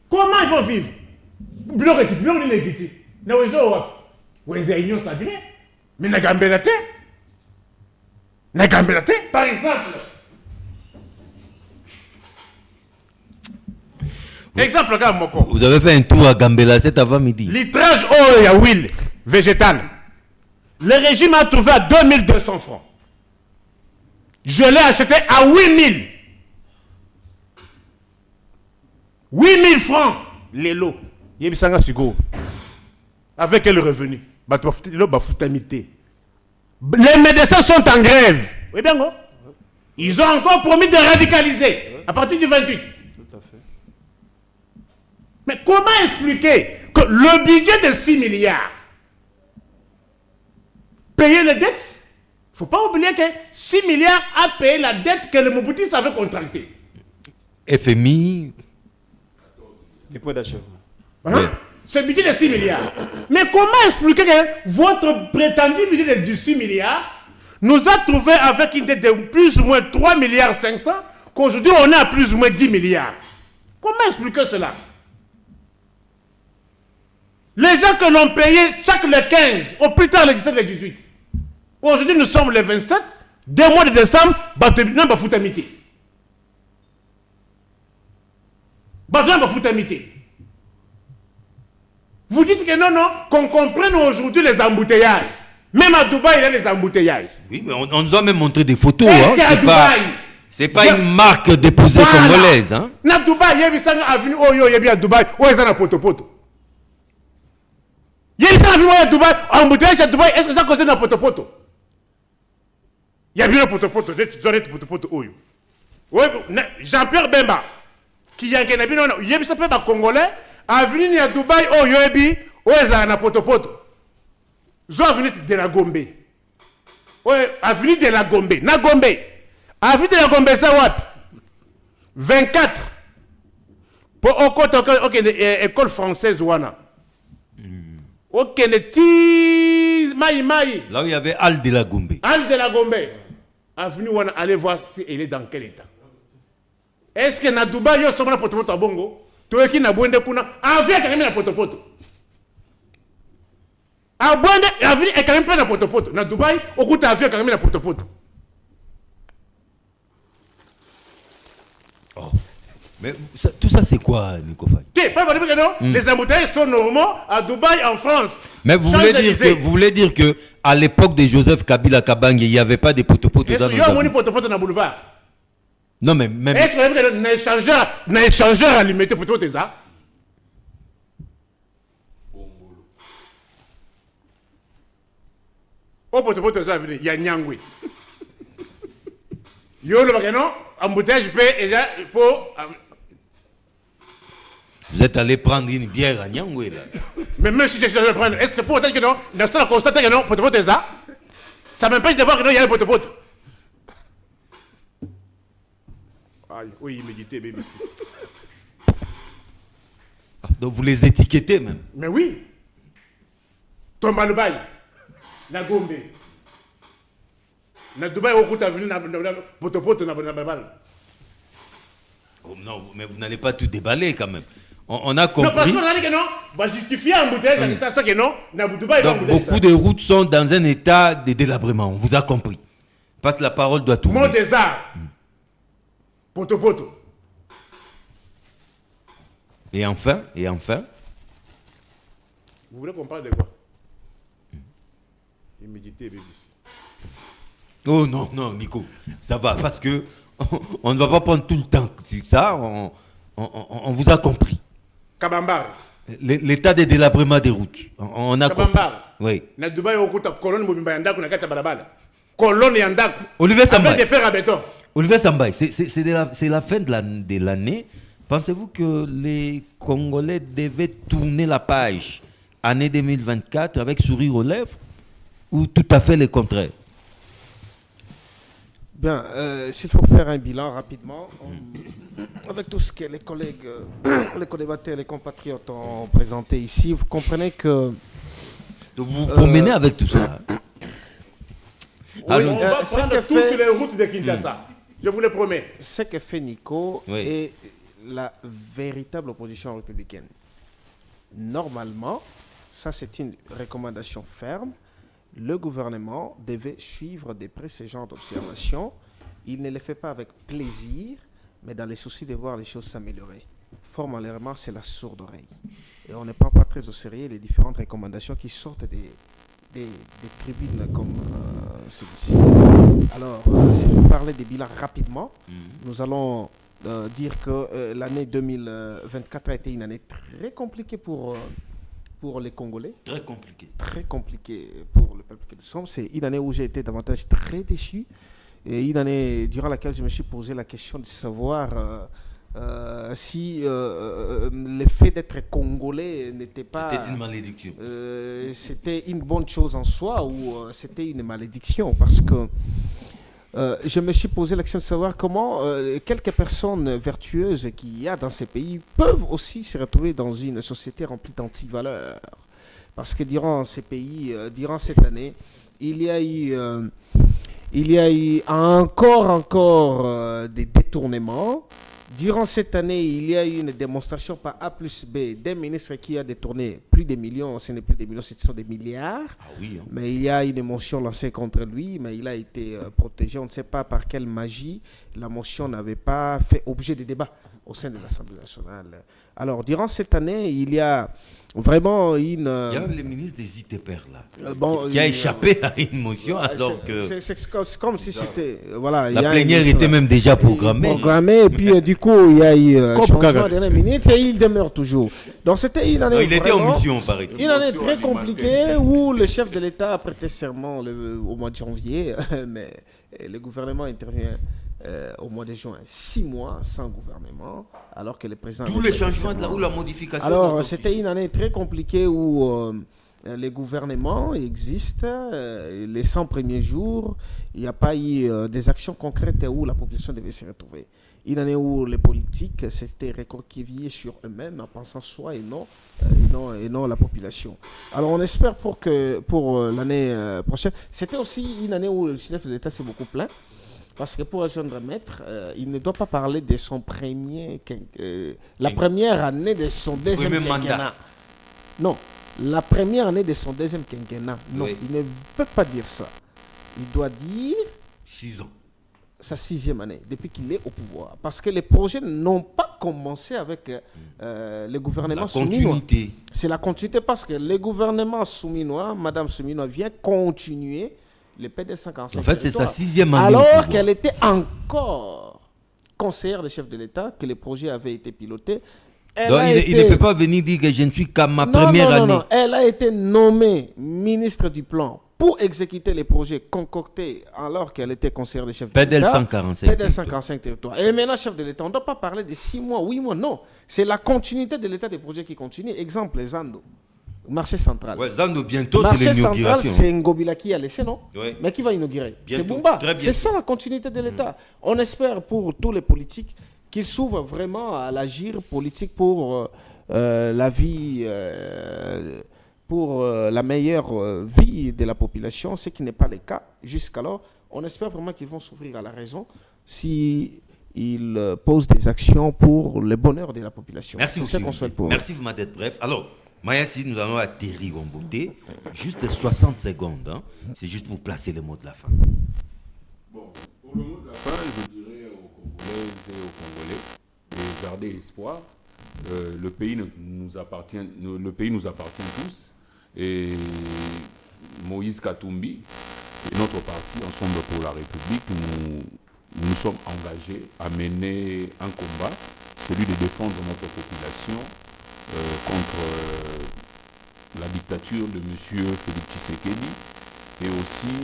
Comment ils vont vivre? Par exemple. Exemple, regarde Moko. Vous avez fait un tour à Gambela cet avant-midi. Litrage eau et huile végétale. Le régime a trouvé à 2200 francs. Je l'ai acheté à 8000. 8000 francs. Les lots. Avec quel revenu? Les médecins sont en grève. Oui, bien, non? Ils ont encore promis de radicaliser à partir du 28. Tout à fait. Mais comment expliquer que le budget de 6 milliards, payer les dettes? Il ne faut pas oublier que 6 milliards a payé la dette que le Mobutis avait contractée. FMI. Les points d'achèvement. Hein? Oui. Ce budget de 6 milliards. Mais comment expliquer que votre prétendu budget de 6 milliards nous a trouvé avec une dette de plus ou moins 3 milliards 500, qu'aujourd'hui on est à plus ou moins 10 milliards? Comment expliquer cela? Les gens que l'on payé chaque le 15, au plus tard le 17 et le 18. Aujourd'hui nous sommes le 27, 2 mois de décembre, non, pas foutamité. Vous dites que non, qu'on comprenne aujourd'hui les embouteillages. Même à Dubaï, il y a des embouteillages. Oui, mais on nous a même montré des photos. C'est pas une marque déposée congolaise. Hein? Na Dubaï, il y a une avenue à Dubaï, où est-ce que poto. Il y a une avenue à Dubaï, embouteillage à Dubaï, est-ce que ça cause un poto? Il y a bien un poto, Jean-Pierre Bemba, qui a un avenue, il y a un Congolais, avenue à Dubaï, où est-ce que poto. Zo avenue de la Gombe. Ouais, avenue de la Gombe. Na Gombe. Avenue de la Gombe, ça what? 24. Pour école française, ouana. Ok, le ti Maï. Là où il y avait Al de la Gombe. Al de la Gombe. Avenue Wana, allez voir si elle est dans quel état. Est-ce que na Dubaï, il y a un potopoto à Bongo? Tu es qui na Bwende Kuna? Avenue est quand même na potopoto. À Bwende, avenue est quand même plein na potopoto. Na Dubaï, au coup d'avion est quand même na potopoto. Oh. Mais tout ça, c'est quoi, Nico Faye? Les embouteillages sont normaux à Dubaï, en France. Mais vous voulez dire que à l'époque de Joseph Kabila Kabange, il n'y avait pas de potopoto dans nos avions? Il y a un potopoto dans le boulevard. Non, mais même... Est-ce que vous avez un échangeur à limiter potopoto ça? Au potopoto ça, il y a Nyangui. Yo le bagano, embouteillage pour... Vous êtes allé prendre une bière à Nyangwe, là. Mais même si je vais prendre, est-ce que c'est pour autant que non, dans ce constat que non, potopoto ça m'empêche de voir que non, il y a un potopoto. Oui, méditer, BBC. Donc vous les étiquetez même. Mais oui. Tomba le bail. Na Gombe. Na Dubaï, au coup, tu as venu na potopoto na balle. Oh non, mais vous n'allez pas tout déballer quand même. On a compris. Non, parce qu'on a dit que non, va justifier un bouteille, ça que non, na Dubaï. Donc beaucoup de routes sont dans un état de délabrement. On vous a compris. Parce que la parole doit tourner. Mot des arts. Potopoto. Et enfin. Vous voulez qu'on parle de quoi? Méditer, BBC. Oh non, Nico, ça va, parce que on ne va pas prendre tout le temps sur ça, on vous a compris. Kabambar. L'état de délabrement des routes, on a compris. Kabambar. Oui. Na Dubaï, au coup, colonne mobimba yandaku na kata balabala. Colonne yandaku. Olivier Sambay. Avec des fers à béton. Olivier Sambay, c'est la fin de l'année. Pensez-vous que les Congolais devaient tourner la page année 2024 avec sourire aux lèvres ou tout à fait le contraire? Bien, s'il faut faire un bilan rapidement, avec tout ce que les collègues, les co-débatteurs, les compatriotes ont présenté ici, vous comprenez que... Vous promenez avec tout ça. Oui, on va prendre toutes les routes de Kinshasa. Je vous le promets. Ce que fait Nico est la véritable opposition républicaine. Normalement, ça c'est une recommandation ferme. Le gouvernement devait suivre de près ce genre d'observation. Il ne le fait pas avec plaisir, mais dans le souci de voir les choses s'améliorer. Fort malheureusement, c'est la sourde oreille. Et on ne prend pas très au sérieux les différentes recommandations qui sortent des tribunes comme celui-ci. Alors, si vous parlez des bilans rapidement, nous allons dire que l'année 2024 a été une année très compliquée pour les Congolais. Très compliqué. Très compliqué pour le peuple qui descend. C'est une année où j'ai été davantage très déçu. Et une année durant laquelle je me suis posé la question de savoir si le fait d'être Congolais n'était pas... C'était une malédiction. C'était une bonne chose en soi ou c'était une malédiction. Parce que je me suis posé la question de savoir comment quelques personnes vertueuses qu'il y a dans ces pays peuvent aussi se retrouver dans une société remplie d'antivaleurs. Parce que durant ces pays, durant cette année, il y a eu encore des détournements. Durant cette année, il y a eu une démonstration par A plus B d'un ministre qui a détourné plus de millions, ce n'est plus des millions, ce sont des milliards. Ah oui, hein. Mais il y a une motion lancée contre lui, mais il a été protégé. On ne sait pas par quelle magie la motion n'avait pas fait objet de débat au sein de l'Assemblée nationale. Alors, durant cette année, il y a vraiment une... Il y a le ministre des ITPR là, bon, qui a échappé à une motion alors que... C'est comme si c'était... Voilà, la plénière était même déjà programmée. Et puis du coup, il y a eu changement de dernière minute et il demeure toujours. Donc c'était une année... il était en mission, paraît-il. Une année très compliquée où le chef de l'État a prêté serment au mois de janvier, mais le gouvernement intervient au mois de juin. 6 mois sans gouvernement, alors que le président... Tous les changements de la, ou la modification... Alors, c'était une année très compliquée où les gouvernements existent. Les 100 premiers jours, il n'y a pas eu des actions concrètes où la population devait se retrouver. Une année où les politiques s'étaient recroquevillés sur eux-mêmes en pensant soi et non et non la population. Alors on espère pour l'année prochaine. C'était aussi une année où le chef de l'État s'est beaucoup plaint. Parce que pour un jeune maître, il ne doit pas parler de son la première année de son deuxième quinquennat. Non, la première année de son deuxième quinquennat. Non, oui. Il ne peut pas dire ça. Il doit dire 6 ans. Sa 6e année, depuis qu'il est au pouvoir. Parce que les projets n'ont pas commencé avec le gouvernement souminois. C'est la continuité parce que le gouvernement souminois, Madame Souminois, vient continuer le PDL 145. En fait, c'est sa 6e année. Alors qu'elle était encore conseillère du chef de l'État, que le projet avait été piloté. Donc, il ne peut pas venir dire que je ne suis qu'à ma première année. Non. Elle a été nommée ministre du plan pour exécuter les projets concoctés alors qu'elle était conseillère du chef de l'État. PDL 145 territoires. Et maintenant, chef de l'État, on ne doit pas parler de 6 mois, 8 mois, non. C'est la continuité de l'état des projets qui continue. Exemple, Zando. Marché central. Ouais, Zando, bientôt, c'est l'inauguration. Marché central, c'est Ngobila qui a laissé, non? Oui. Mais qui va inaugurer? C'est Bumba. C'est ça la continuité de l'État. On espère pour tous les politiques qu'ils s'ouvrent vraiment à l'agir politique pour la vie, pour la meilleure vie de la population, ce qui n'est pas le cas jusqu'alors. On espère vraiment qu'ils vont s'ouvrir à la raison si ils posent des actions pour le bonheur de la population. Merci aussi. Merci, vous m'avez d'être bref. Alors, Mayassi, nous allons atterrir en beauté. Juste 60 secondes. Hein. C'est juste pour placer le mot de la fin. Bon, pour le mot de la fin, je dirais aux Congolaises et aux Congolais de garder espoir. Le pays nous appartient tous. Et Moïse Katumbi et notre parti Ensemble pour la République, nous sommes engagés à mener un combat, celui de défendre notre population contre la dictature de M. Félix Tshisekedi et aussi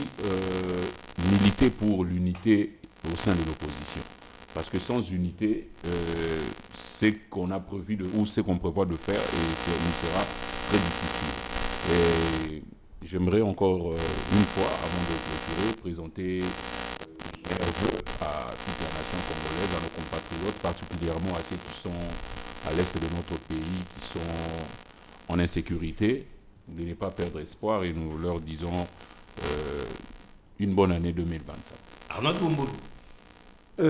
militer pour l'unité au sein de l'opposition. Parce que sans unité, ce qu'on a prévu ou ce qu'on prévoit de faire nous sera très difficile. Et j'aimerais encore une fois, avant de clôturer, présenter mes vœux à toute la nation congolaise, à nos compatriotes, particulièrement à ceux qui sont à l'est de notre pays, qui sont en insécurité, de ne pas perdre espoir et nous leur disons une bonne année 2025. Arnaud Doumbolo.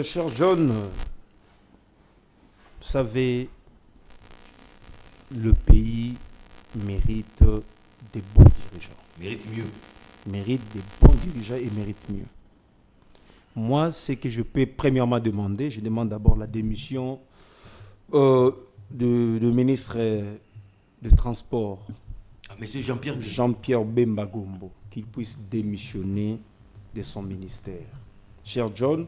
Cher John, vous savez, le pays mérite des bons dirigeants. Mérite mieux. Mérite des bons dirigeants et mérite mieux. Moi, ce que je peux premièrement demander, je demande d'abord la démission du ministre de Transport, Monsieur Jean-Pierre Bemba Gombo, qu'il puisse démissionner de son ministère. Cher John,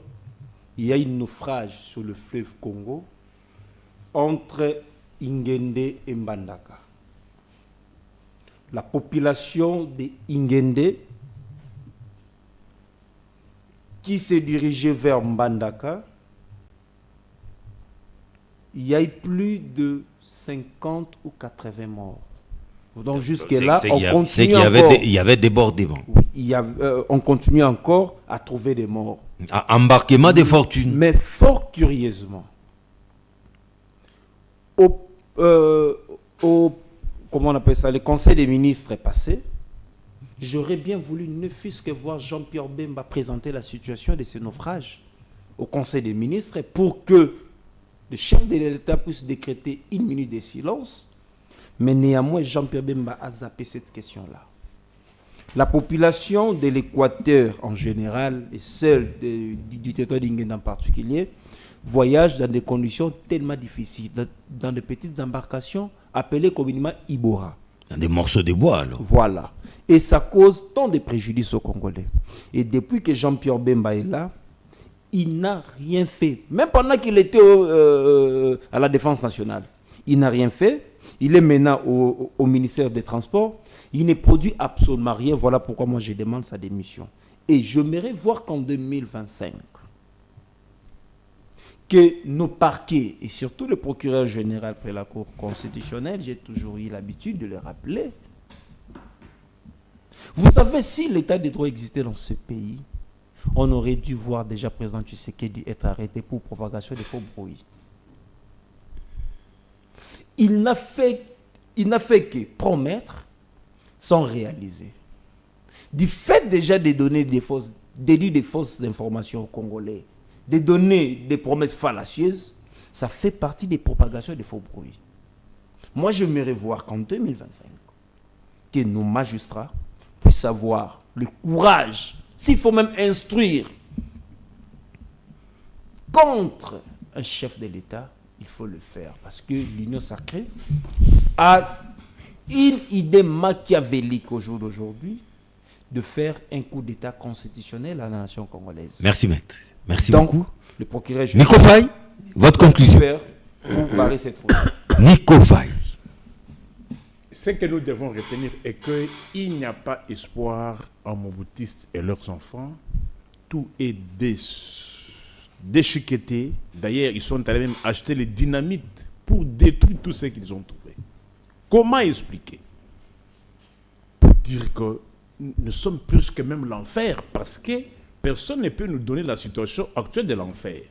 il y a un naufrage sur le fleuve Congo entre Ingende et Mbandaka. La population de Ingende qui s'est dirigée vers Mbandaka, il y a eu plus de 50 ou 80 morts. Donc jusque-là, on continue encore. Il y avait débordement. Oui, on continue encore à trouver des morts. Embarquement des fortunes. Mais fort curieusement, comment on appelle ça, le conseil des ministres est passé. J'aurais bien voulu, ne fût-ce que voir Jean-Pierre Bemba présenter la situation de ces naufrages au conseil des ministres pour que le chef de l'État puisse décréter 1 minute de silence. Mais néanmoins, Jean-Pierre Bemba a zappé cette question-là. La population de l'Équateur en général, et celle du territoire d'Inguen en particulier, voyage dans des conditions tellement difficiles, dans de petites embarcations appelées communément Ibora. Dans des morceaux de bois, alors. Voilà. Et ça cause tant de préjudices aux Congolais. Et depuis que Jean-Pierre Bemba est là, il n'a rien fait. Même pendant qu'il était à la Défense nationale, il n'a rien fait. Il est maintenant au ministère des Transports. Il ne produit absolument rien. Voilà pourquoi moi je demande sa démission. Et j'aimerais voir qu'en 2025, que nos parquets, et surtout le procureur général près la Cour constitutionnelle, j'ai toujours eu l'habitude de le rappeler. Vous savez, si l'état de droit existait dans ce pays, on aurait dû voir déjà président Tshisekedi être arrêté pour propagation de faux bruits. Il n'a fait il n'a fait que promettre sans réaliser. Du fait déjà de donner des fausses informations aux Congolais, de donner des promesses fallacieuses, ça fait partie des propagations des faux bruits. Moi, j'aimerais voir qu'en 2025, que nos magistrats puissent avoir le courage, s'il faut même instruire contre un chef de l'État, il faut le faire. Parce que l'Union sacrée a une idée machiavélique au jour d'aujourd'hui de faire un coup d'État constitutionnel à la nation congolaise. Merci, maître. Merci Donc, beaucoup. le procureur Nico Faye, votre conclusion. faire pour barrer cette route. Nico Faye. Ce que nous devons retenir est qu'il n'y a pas espoir en Mobutistes et leurs enfants. Tout est déchiqueté. D'ailleurs, ils sont allés même acheter les dynamites pour détruire tout ce qu'ils ont trouvé. Comment expliquer? Pour dire que nous sommes plus que même l'enfer, parce que personne ne peut nous donner la situation actuelle de l'enfer.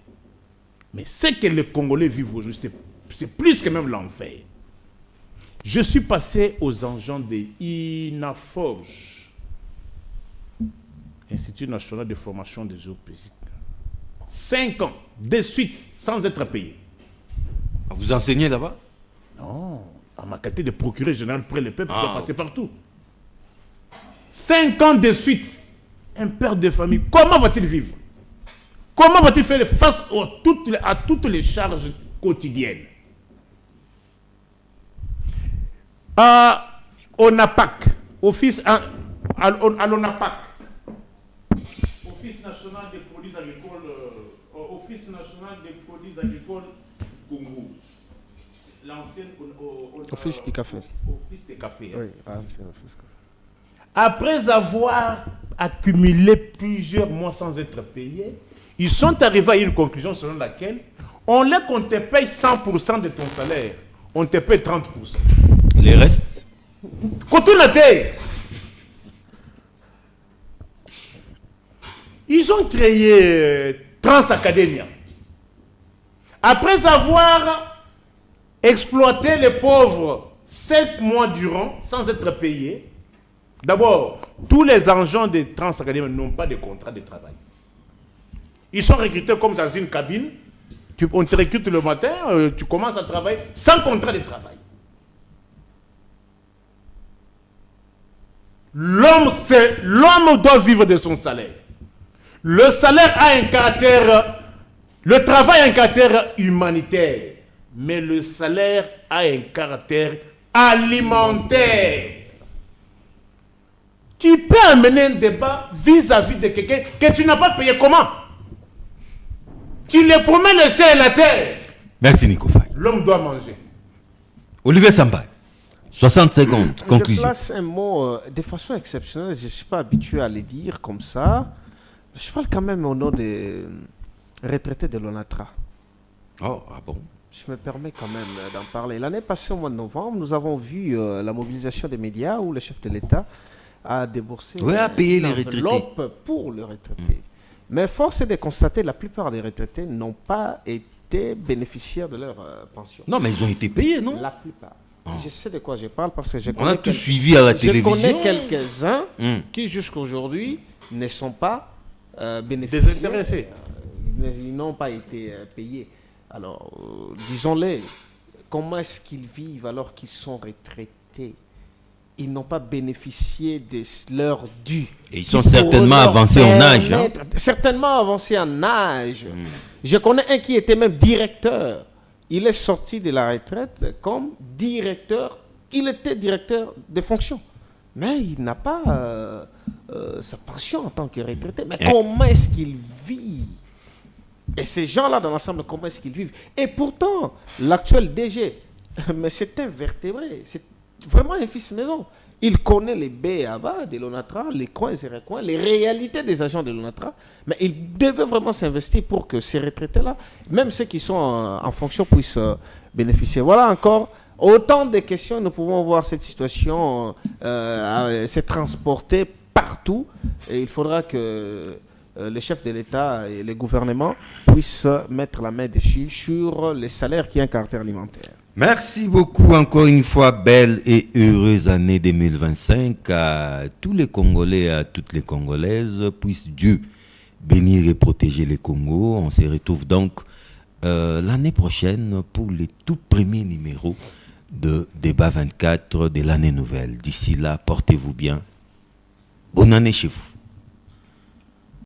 Mais ce que les Congolais vivent aujourd'hui, c'est plus que même l'enfer. Je suis passé aux engins de INAFORGE, Institut national de formation des géophysiques. 5 ans de suite sans être payé. Vous enseignez là-bas? Non, en ma qualité de procureur général près le peuple, je dois passer partout. 5 ans de suite, un père de famille, comment va-t-il vivre? Comment va-t-il faire face à toutes les charges quotidiennes? À ONAPAC, Office à l'ONAPAC, Office national des produits agricoles, Office national des produits agricoles Congo. L'ancienne Office du café. Office des cafés. Oui, ancien office. Après avoir accumulé plusieurs mois sans être payés, ils sont arrivés à une conclusion selon laquelle on te paye 100% de ton salaire, on te paye 30%. Les restes? Quand on a été, ils ont créé Transacademia. Après avoir exploité les pauvres 5 mois durant sans être payés, d'abord, tous les agents de Transacademia n'ont pas de contrat de travail. Ils sont recrutés comme dans une cabine. On te recrute le matin, tu commences à travailler sans contrat de travail. L'homme doit vivre de son salaire. Le salaire a un caractère, le travail a un caractère humanitaire, mais le salaire a un caractère alimentaire. Tu peux amener un débat vis-à-vis de quelqu'un que tu n'as pas payé. Comment? Tu les promets le ciel et la terre. Merci Nico Faye. L'homme doit manger. Olivier Samba, 60 secondes, conclusion. Je place un mot de façon exceptionnelle, je ne suis pas habitué à le dire comme ça. Je parle quand même au nom des retraités de l'ONATRA. Oh, ah bon? Je me permets quand même d'en parler. L'année passée, au mois de novembre, nous avons vu la mobilisation des médias où le chef de l'État a déboursé à payer les retraités. enveloppe pour les retraités. Mais force est de constater que la plupart des retraités n'ont pas été bénéficiaires de leur pension. Non, mais ils ont été payés, non? La plupart. Je sais de quoi je parle parce que je On a tout suivi à la télévision. Je connais quelques-uns qui jusqu'à aujourd'hui ne sont pas bénéficiaires. Désintéressés. Ils n'ont pas été payés. Alors, disons-les, comment est-ce qu'ils vivent alors qu'ils sont retraités? Ils n'ont pas bénéficié de leur dû. Et ils sont certainement avancés en âge. Hein? Certainement avancés en âge. Je connais un qui était même directeur. Il est sorti de la retraite comme directeur. Il était directeur de fonction. Mais il n'a pas sa pension en tant que retraité. Mais comment est-ce qu'il vit? Et ces gens-là, dans l'ensemble, comment est-ce qu'ils vivent? Et pourtant, l'actuel DG, mais c'est invertébré. C'est vraiment un fils maison. Il connaît les baies à bas de l'ONATRA, les coins et recoins, les réalités des agents de l'ONATRA. Mais il devait vraiment s'investir pour que ces retraités-là, même ceux qui sont en fonction, puissent bénéficier. Voilà encore autant de questions. Nous pouvons voir cette situation se transporter partout. Et il faudra que les chefs de l'État et les gouvernements puissent mettre la main dessus sur les salaires qui ont un caractère alimentaire. Merci beaucoup encore une fois. Belle et heureuse année 2025 à tous les Congolais et à toutes les Congolaises. Puisse Dieu bénir et protéger les Congos. On se retrouve donc l'année prochaine pour les tout premiers numéros de Débat 24 de l'année nouvelle. D'ici là, portez-vous bien. Bonne année chez vous.